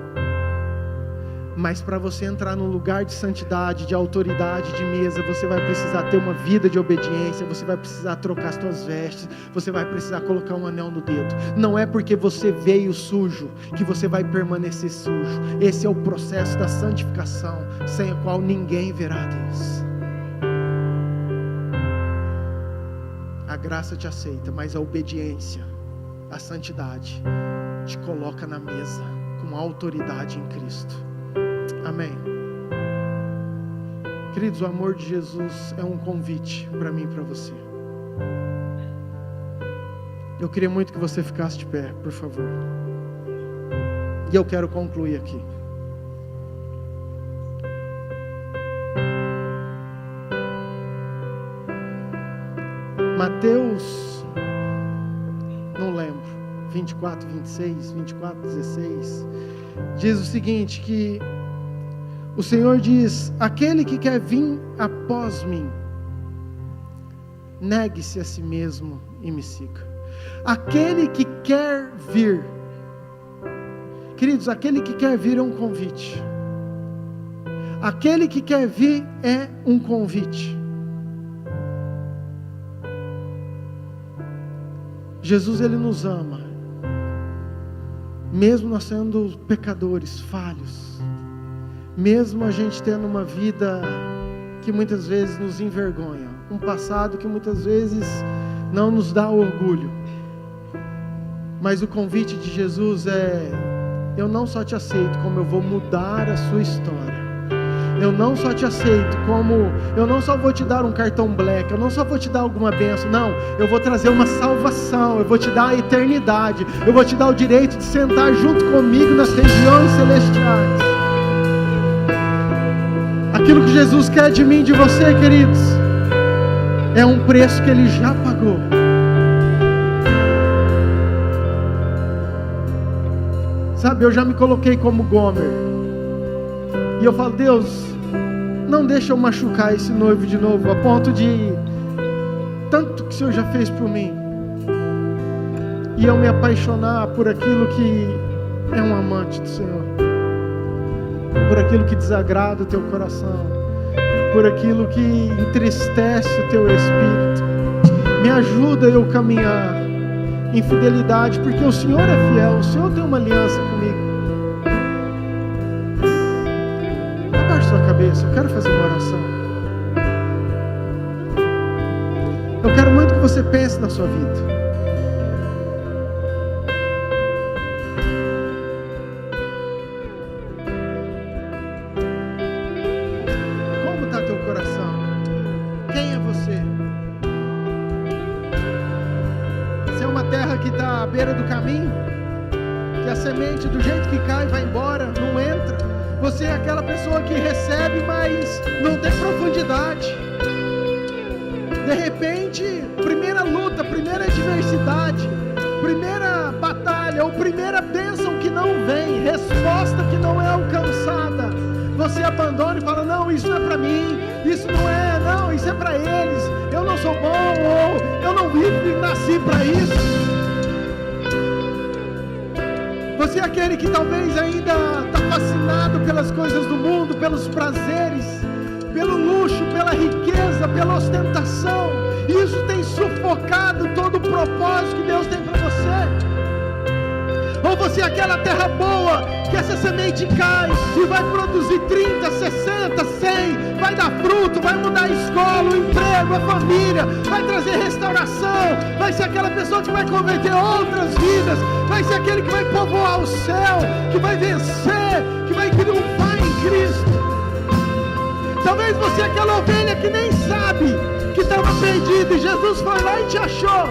Mas para você entrar num lugar de santidade, de autoridade, de mesa, você vai precisar ter uma vida de obediência, você vai precisar trocar as suas vestes, você vai precisar colocar um anel no dedo. Não é porque você veio sujo que você vai permanecer sujo. Esse é o processo da santificação, sem o qual ninguém verá a Deus. A graça te aceita, mas a obediência, a santidade, te coloca na mesa com autoridade em Cristo. Amém. Queridos, o amor de Jesus é um convite para mim e para você. Eu queria muito que você ficasse de pé, por favor. E eu quero concluir aqui. Mateus, não lembro, 24, 26, 24, 16, diz o seguinte, que o Senhor diz: aquele que quer vir após mim, negue-se a si mesmo e me siga. Aquele que quer vir, queridos, aquele que quer vir é um convite. Aquele que quer vir é um convite. Jesus, Ele nos ama, mesmo nós sendo pecadores, falhos, mesmo a gente tendo uma vida que muitas vezes nos envergonha, um passado que muitas vezes não nos dá orgulho, mas o convite de Jesus é: eu não só te aceito, como eu vou mudar a sua história. Eu não só te aceito, como eu não só vou te dar um cartão black, eu não só vou te dar alguma bênção, não, eu vou trazer uma salvação, eu vou te dar a eternidade, eu vou te dar o direito de sentar junto comigo nas regiões celestiais. Aquilo que Jesus quer de mim e de você, queridos, é um preço que Ele já pagou. Sabe, eu já me coloquei como Gomer, e eu falo: Deus, não deixa eu machucar esse noivo de novo, a ponto de tanto que o Senhor já fez por mim, e eu me apaixonar por aquilo que é um amante do Senhor, por aquilo que desagrada o teu coração, por aquilo que entristece o teu espírito. Me ajuda eu caminhar em fidelidade, porque o Senhor é fiel, o Senhor tem uma aliança comigo. Abaixe sua cabeça, eu quero fazer uma oração. Eu quero muito que você pense na sua vida. Como está teu coração? Quem é você? Se é uma terra que está à beira do caminho, que a semente do jeito que cai vai embora, não entra. Você é aquela pessoa que recebe, mas não tem profundidade. De repente, primeira luta, primeira adversidade, primeira batalha, ou primeira bênção que não vem, resposta que não é alcançada, você abandona e fala: não, isso não é para mim, isso não é, não, isso é para eles, eu não sou bom, ou eu não nasci para isso. Você é aquele que talvez ainda está fascinado pelas coisas do mundo, pelos prazeres, pelo luxo, pela riqueza, pela ostentação, e isso tem sufocado todo o propósito que Deus tem para você. Ou você é aquela terra boa, que essa semente cai e vai produzir 30, 60, 100, vai dar fruto, vai mudar a escola, o emprego, a família, vai trazer restauração, vai ser aquela pessoa que vai converter outras vidas, vai ser aquele que vai povoar o céu, que vai vencer, que vai triunfar em Cristo. Talvez você é aquela ovelha que nem sabe que estava perdida e Jesus foi lá e te achou.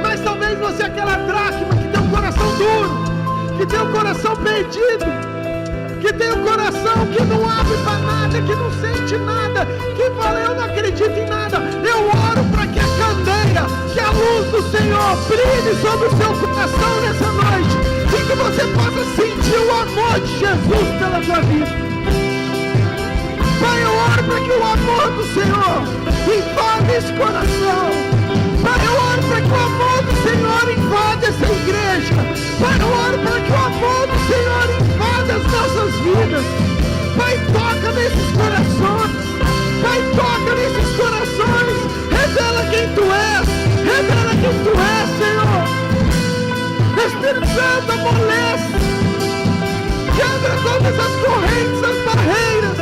Mas talvez você é aquela dracma que tem um coração duro, que tem um coração perdido, que tem um coração que não abre para nada, que não sente nada, que fala: eu não acredito em nada. Eu oro para que a candeia, que a luz do Senhor brilhe sobre o seu coração nessa noite, e que você possa sentir o amor de Jesus pela sua vida. Pai, eu oro para que o amor do Senhor invada esse coração. Pai, eu oro para que o amor do Senhor invada essa igreja. Pai, eu oro para que o amor do Senhor invada as nossas vidas. Pai, toca nesses corações. Pai, toca nesses corações. Revela quem Tu és. Revela quem Tu és, Senhor. Espírito Santo, amolece. Quebra todas as correntes, as barreiras.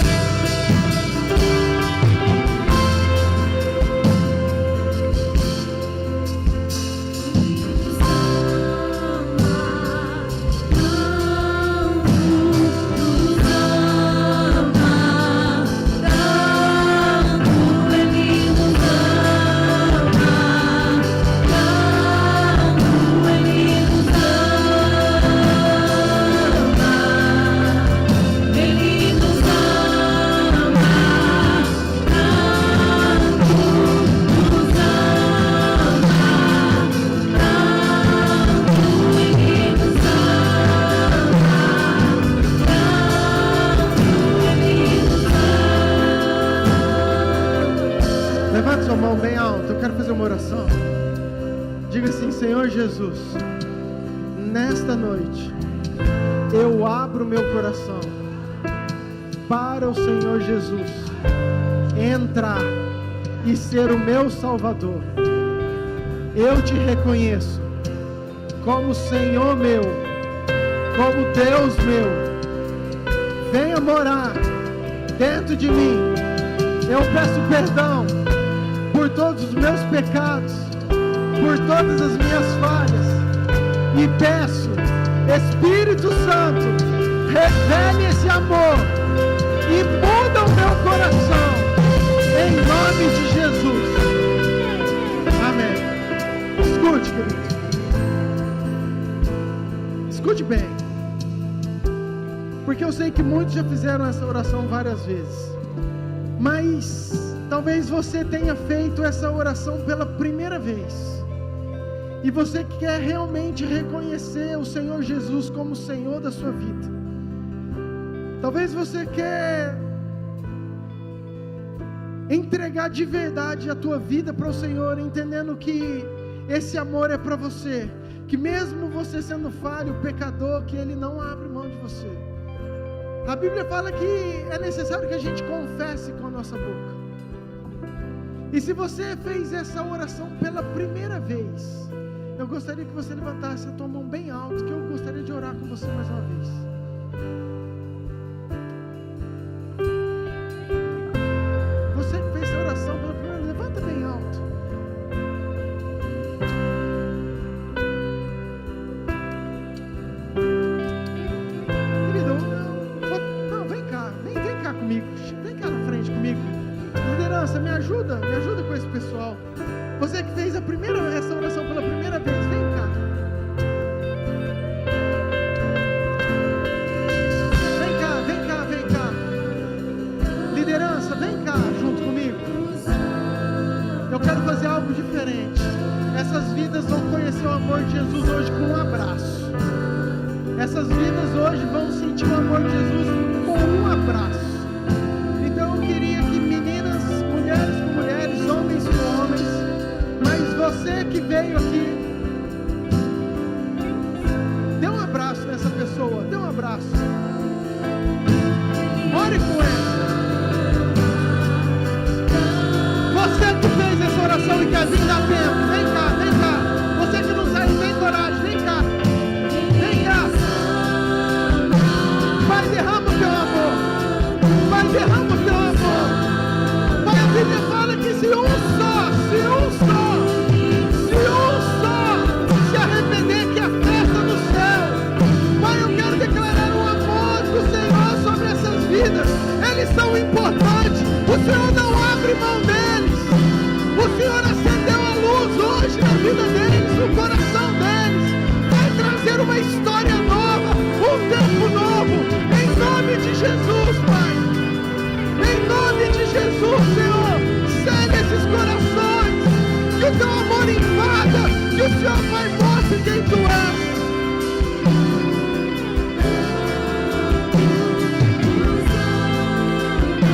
Senhor Jesus, nesta noite, eu abro meu coração para o Senhor Jesus entrar e ser o meu Salvador. Eu Te reconheço como Senhor meu, como Deus meu. Venha morar dentro de mim. Eu peço perdão por todos os meus pecados, por todas as minhas falhas, e peço, Espírito Santo, revele esse amor e muda o meu coração, em nome de Jesus. Amém. Escute, querido, escute bem, porque eu sei que muitos já fizeram essa oração várias vezes, mas talvez você tenha feito essa oração pela primeira vez, e você quer realmente reconhecer o Senhor Jesus como Senhor da sua vida. Talvez você quer entregar de verdade a tua vida para o Senhor, entendendo que esse amor é para você, que mesmo você sendo falho, pecador, que Ele não abre mão de você. A Bíblia fala que é necessário que a gente confesse com a nossa boca. E se você fez essa oração pela primeira vez, eu gostaria que você levantasse a tua mão bem alto, que eu gostaria de orar com você mais uma vez. Você que fez essa oração pela primeira vez, levanta bem alto. Querido, não, vem cá comigo, vem cá na frente comigo. Liderança, me ajuda com esse pessoal. Você que fez essa oração pela primeira vez, vem cá. Vem cá. Liderança, vem cá junto comigo. Eu quero fazer diferente. Essas vidas vão conhecer o amor de Jesus hoje com um abraço. Essas vidas hoje vão sentir o amor de Jesus com um abraço. Então eu queria que meninas, mulheres com mulheres, homens com homens, mas você que veio aqui, dê um abraço nessa pessoa, dê um abraço. Ore com ela. Você que fez essa oração e quer vir dar tempo, vem cá, vem cá. Você que não saiu, tem coragem, vem cá. Vem cá. Pai, derrama o teu amor. Pai, derrama o teu amor. Pai, a Bíblia fala que se um só se arrepender, que é festa no céu. Pai, eu quero declarar o amor do Senhor sobre essas vidas. Eles são importantes. O Senhor não abre mão deles. O Senhor acendeu a luz hoje na vida deles, no coração deles. Vai trazer uma história nova, um tempo novo. Em nome de Jesus, Pai. Em nome de Jesus, Senhor. Cega esses corações. Que o teu amor invada. Que o Senhor, Pai, mostre quem tu és.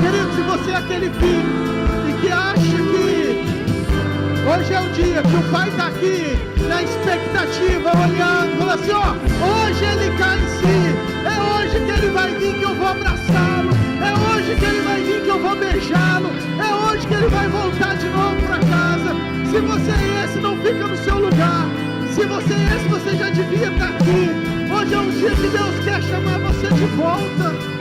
Querido, se você é aquele filho e que acha que hoje é o dia que o pai está aqui na expectativa, olhando, falando assim, ó, hoje ele cai em si, é hoje que ele vai vir que eu vou abraçá-lo, é hoje que ele vai vir que eu vou beijá-lo, é hoje que ele vai voltar de novo para casa. Se você é esse, não fica no seu lugar. Se você é esse, você já devia estar aqui. Hoje é um dia que Deus quer chamar você de volta.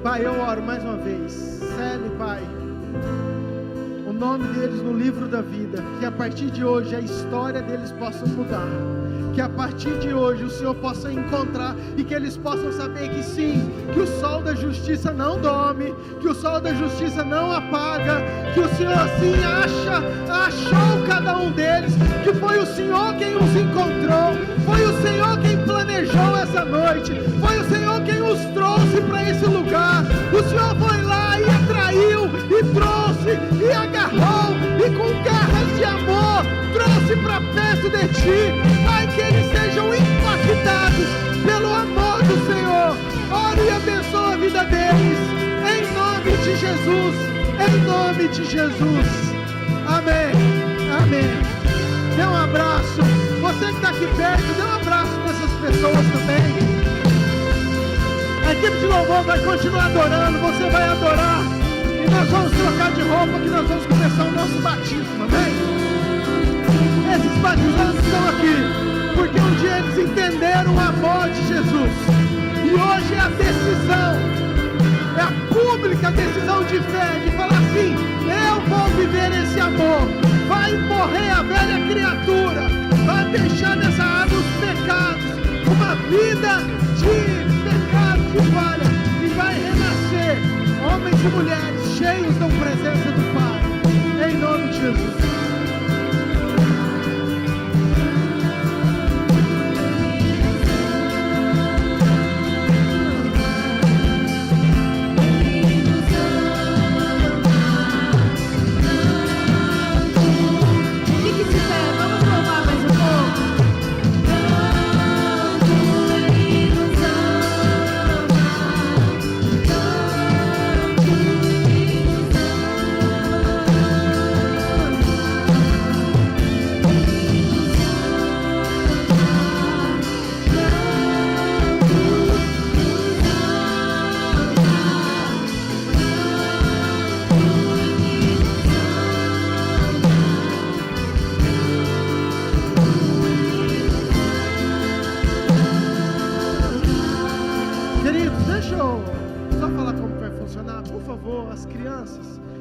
Pai, eu oro mais uma vez, cele, Pai, o nome deles no livro da vida, que a partir de hoje a história deles possa mudar, que a partir de hoje o Senhor possa encontrar e que eles possam saber que sim, que o sol da justiça não dorme, que o sol da justiça não apaga, que o Senhor assim achou cada um deles, que foi o Senhor quem os encontrou, foi o Senhor quem planejou essa noite, foi o Senhor quem os trouxe para esse lugar. O Senhor foi lá e atraiu, e trouxe, e agarrou, e com garras de amor trouxe para perto de ti. Pai, que eles sejam impactados pelo amor do Senhor. Ore e abençoa a vida deles, em nome de Jesus, em nome de Jesus. Amém, amém. Dê um abraço. Você que está aqui perto, dê um abraço nessas pessoas também. A equipe de louvor vai continuar adorando, você vai adorar. E nós vamos trocar de roupa, que nós vamos começar o nosso batismo, amém? Esses batizados estão aqui, porque um dia eles entenderam o amor de Jesus. E hoje é a decisão, é a pública decisão de fé, de falar assim, eu vou viver esse amor. Vai morrer a velha criatura, vai deixar nessa água os pecados, uma vida de pecado, de falha, e vai renascer, homens e mulheres cheios da presença do Pai, em nome de Jesus.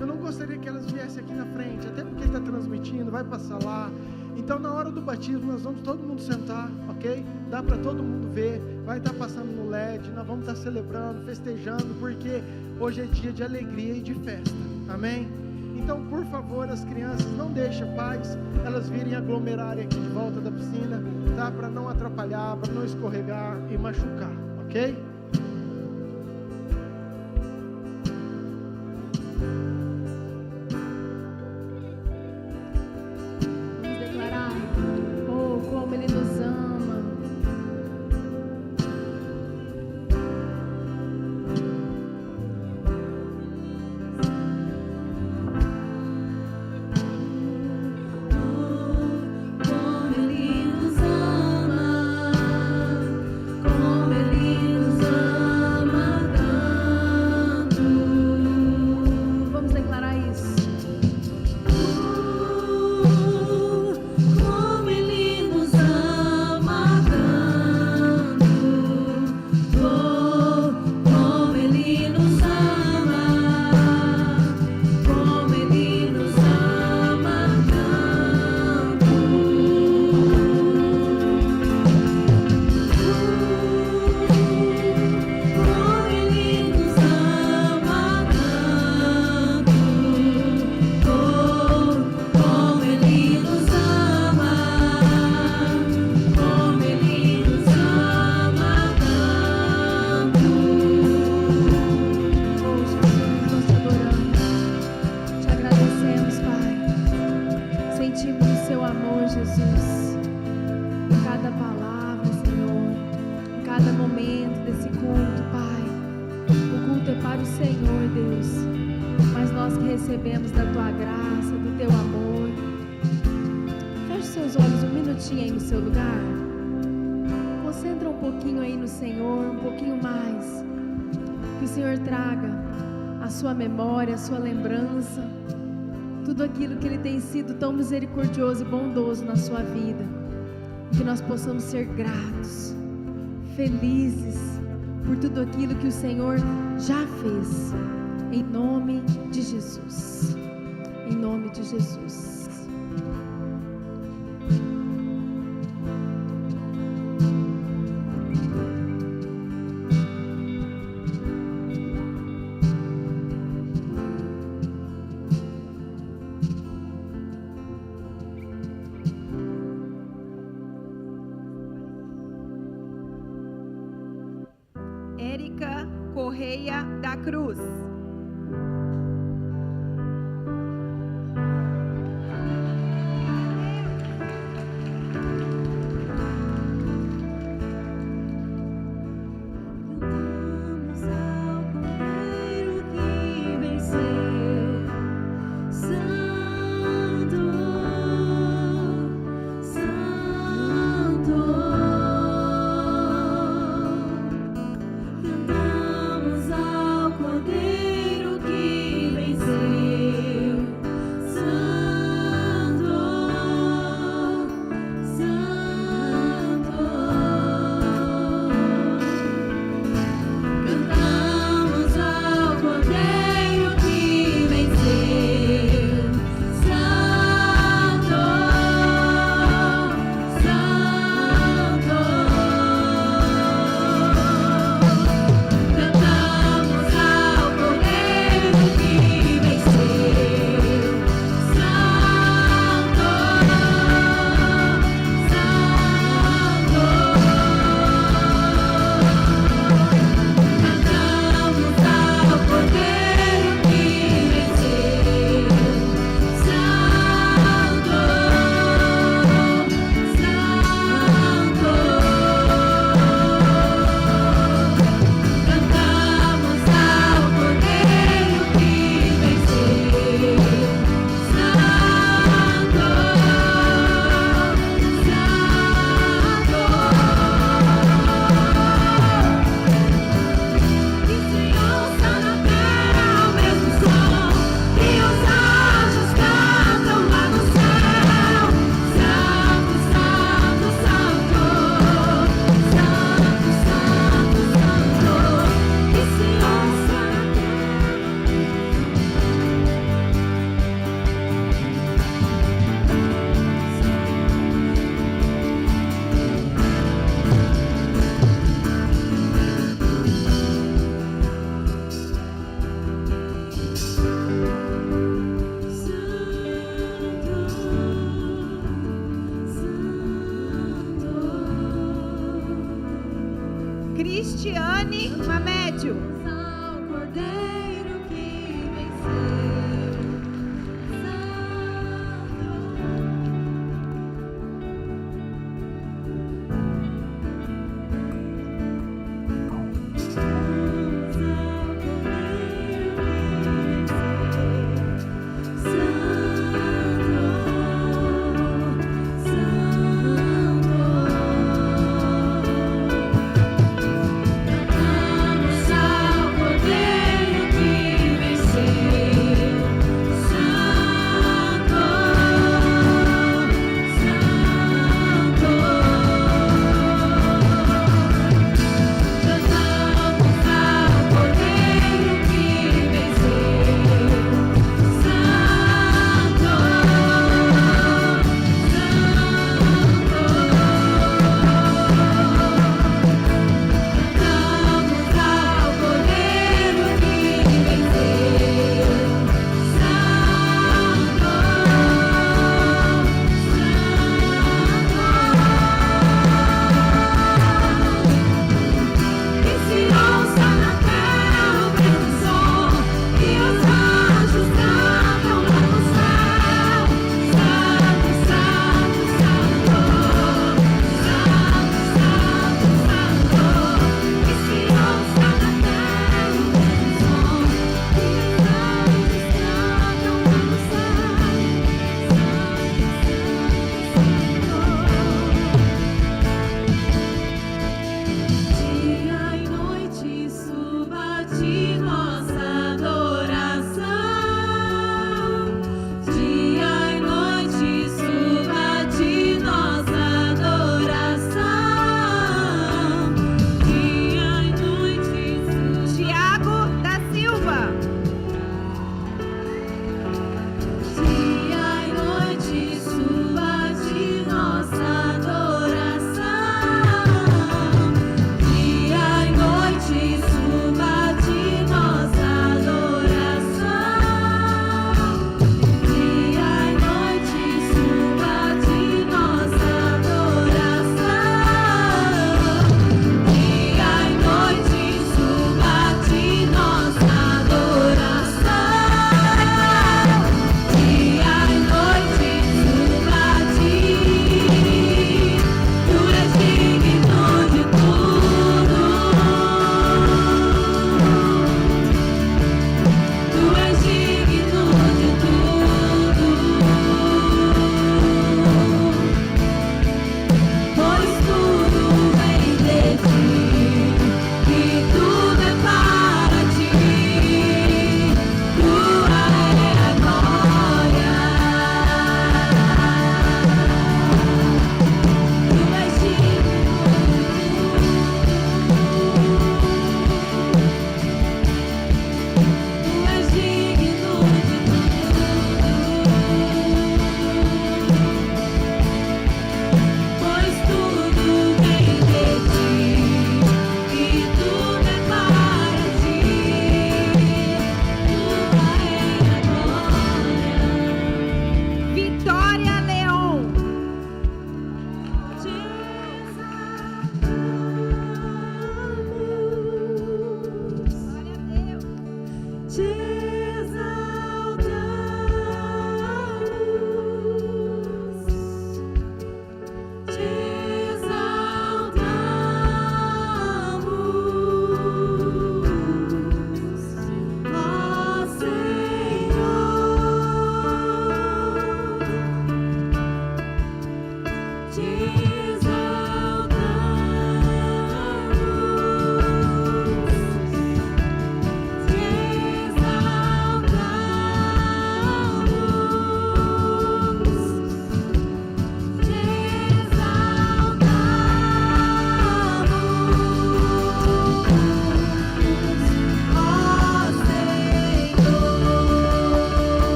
Eu não gostaria que elas viessem aqui na frente, até porque está transmitindo, vai passar lá. Então, na hora do batismo, nós vamos todo mundo sentar, ok? Dá para todo mundo ver, vai estar passando no LED, nós vamos estar celebrando, festejando, porque hoje é dia de alegria e de festa, amém? Então, por favor, as crianças, não deixem, pais, elas virem aglomerarem aqui de volta da piscina, tá? Para não atrapalhar, para não escorregar e machucar, ok? Sua lembrança, tudo aquilo que Ele tem sido tão misericordioso e bondoso na sua vida, que nós possamos ser gratos, felizes por tudo aquilo que o Senhor já fez, em nome de Jesus, em nome de Jesus. Érica Correia da Cruz. Cantamos ao Cordeiro Cristiane Mamédio. Ao Cordeiro que venceu, Santo, Santo,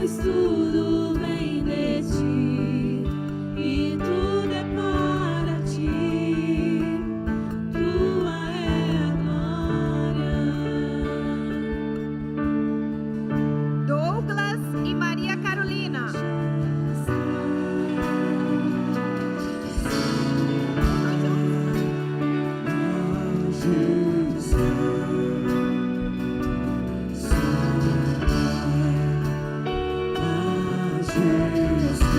pois tudo vem de ti e tudo é para ti. Tua é a glória. Douglas e Maria Carolina. Jesus.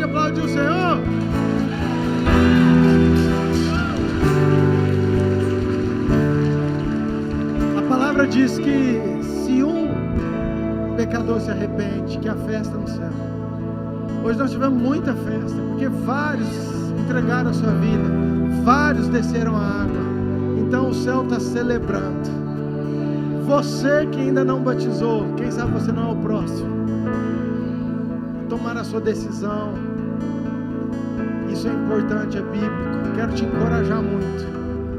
aplaudir o Senhor? A palavra diz que se um pecador se arrepende, que há festa no céu. Hoje nós tivemos muita festa, porque vários entregaram a sua vida, vários desceram a água. Então o céu está celebrando. Você que ainda não batizou, quem sabe você não é o próximo, tomar a sua decisão. Isso é importante, é bíblico. Quero te encorajar muito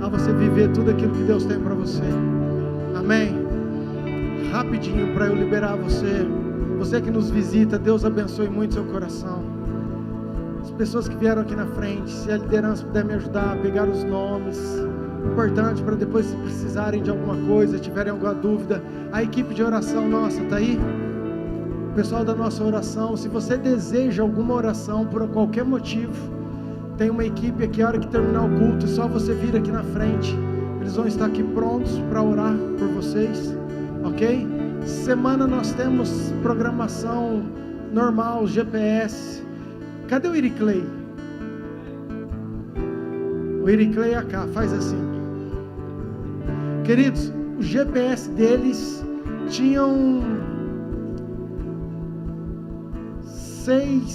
a você viver tudo aquilo que Deus tem para você. Amém? Rapidinho para eu liberar você. Você que nos visita, Deus abençoe muito seu coração. As pessoas que vieram aqui na frente, se a liderança puder me ajudar a pegar os nomes, importante para depois, se precisarem de alguma coisa, tiverem alguma dúvida, a equipe de oração nossa está aí? O pessoal da nossa oração, se você deseja alguma oração por qualquer motivo, tem uma equipe aqui, a hora que terminar o culto, é só você vir aqui na frente, eles vão estar aqui prontos para orar por vocês, ok? Semana nós temos programação normal, GPS. Cadê o Iriclay? O Iriclay é cá, faz assim. Queridos, o GPS deles tinham 6,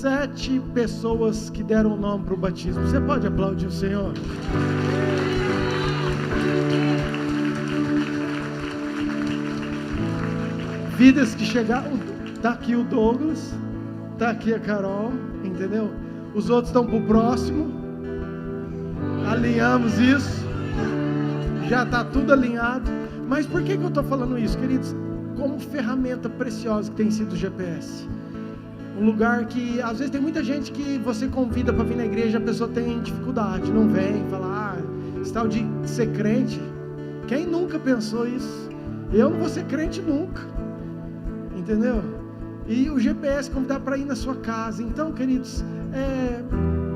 7 pessoas que deram o nome para o batismo. Você pode aplaudir o Senhor? Vidas que chegaram. Está aqui o Douglas, está aqui a Carol, entendeu? Os outros estão para o próximo. Alinhamos isso. Já está tudo alinhado. Mas por que eu estou falando isso, queridos? Como ferramenta preciosa que tem sido o GPS. Um lugar que, às vezes, tem muita gente que você convida para vir na igreja, a pessoa tem dificuldade, não vem, fala, esse tal de ser crente. Quem nunca pensou isso? Eu não vou ser crente nunca. Entendeu? E o GPS convidar para ir na sua casa. Então, queridos,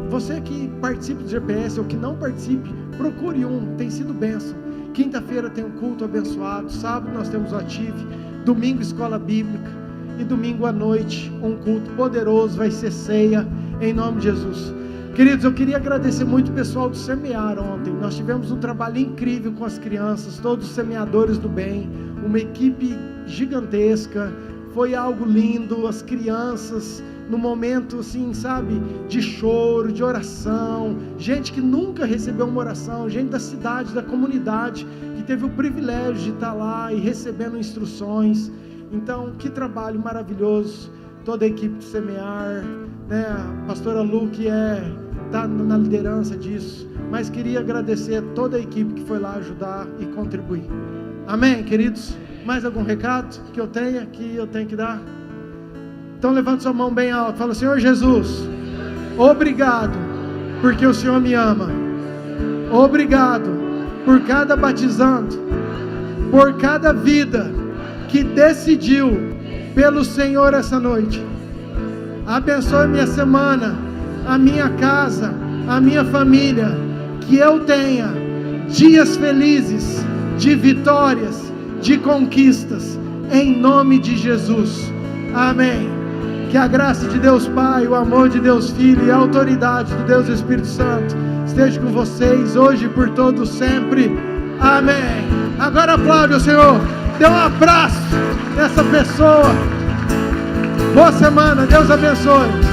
você que participa do GPS ou que não participe, procure um, tem sido bênção. Quinta-feira tem um culto abençoado, sábado nós temos o Ative, domingo escola bíblica e domingo à noite um culto poderoso, vai ser ceia em nome de Jesus. Queridos, eu queria agradecer muito o pessoal do Semear ontem. Nós tivemos um trabalho incrível com as crianças, todos os semeadores do bem, uma equipe gigantesca. Foi algo lindo, as crianças no momento assim, sabe, de choro, de oração, gente que nunca recebeu uma oração, gente da cidade, da comunidade, que teve o privilégio de estar lá e recebendo instruções. Então, que trabalho maravilhoso, toda a equipe do Semear, né? A pastora Lu que está na liderança disso, mas queria agradecer a toda a equipe que foi lá ajudar e contribuir. Amém, queridos? Mais algum recado que eu tenha que dar? Então levante sua mão bem alto, fala: Senhor Jesus, obrigado porque o Senhor me ama, obrigado por cada batizando, por cada vida que decidiu pelo Senhor essa noite. Abençoe minha semana, a minha casa, a minha família, que eu tenha dias felizes, de vitórias, de conquistas, em nome de Jesus, amém. Que a graça de Deus Pai, o amor de Deus Filho e a autoridade do Deus Espírito Santo esteja com vocês hoje e por todos sempre, amém. Agora aplaude o Senhor, dê um abraço nessa pessoa. Boa semana, Deus abençoe.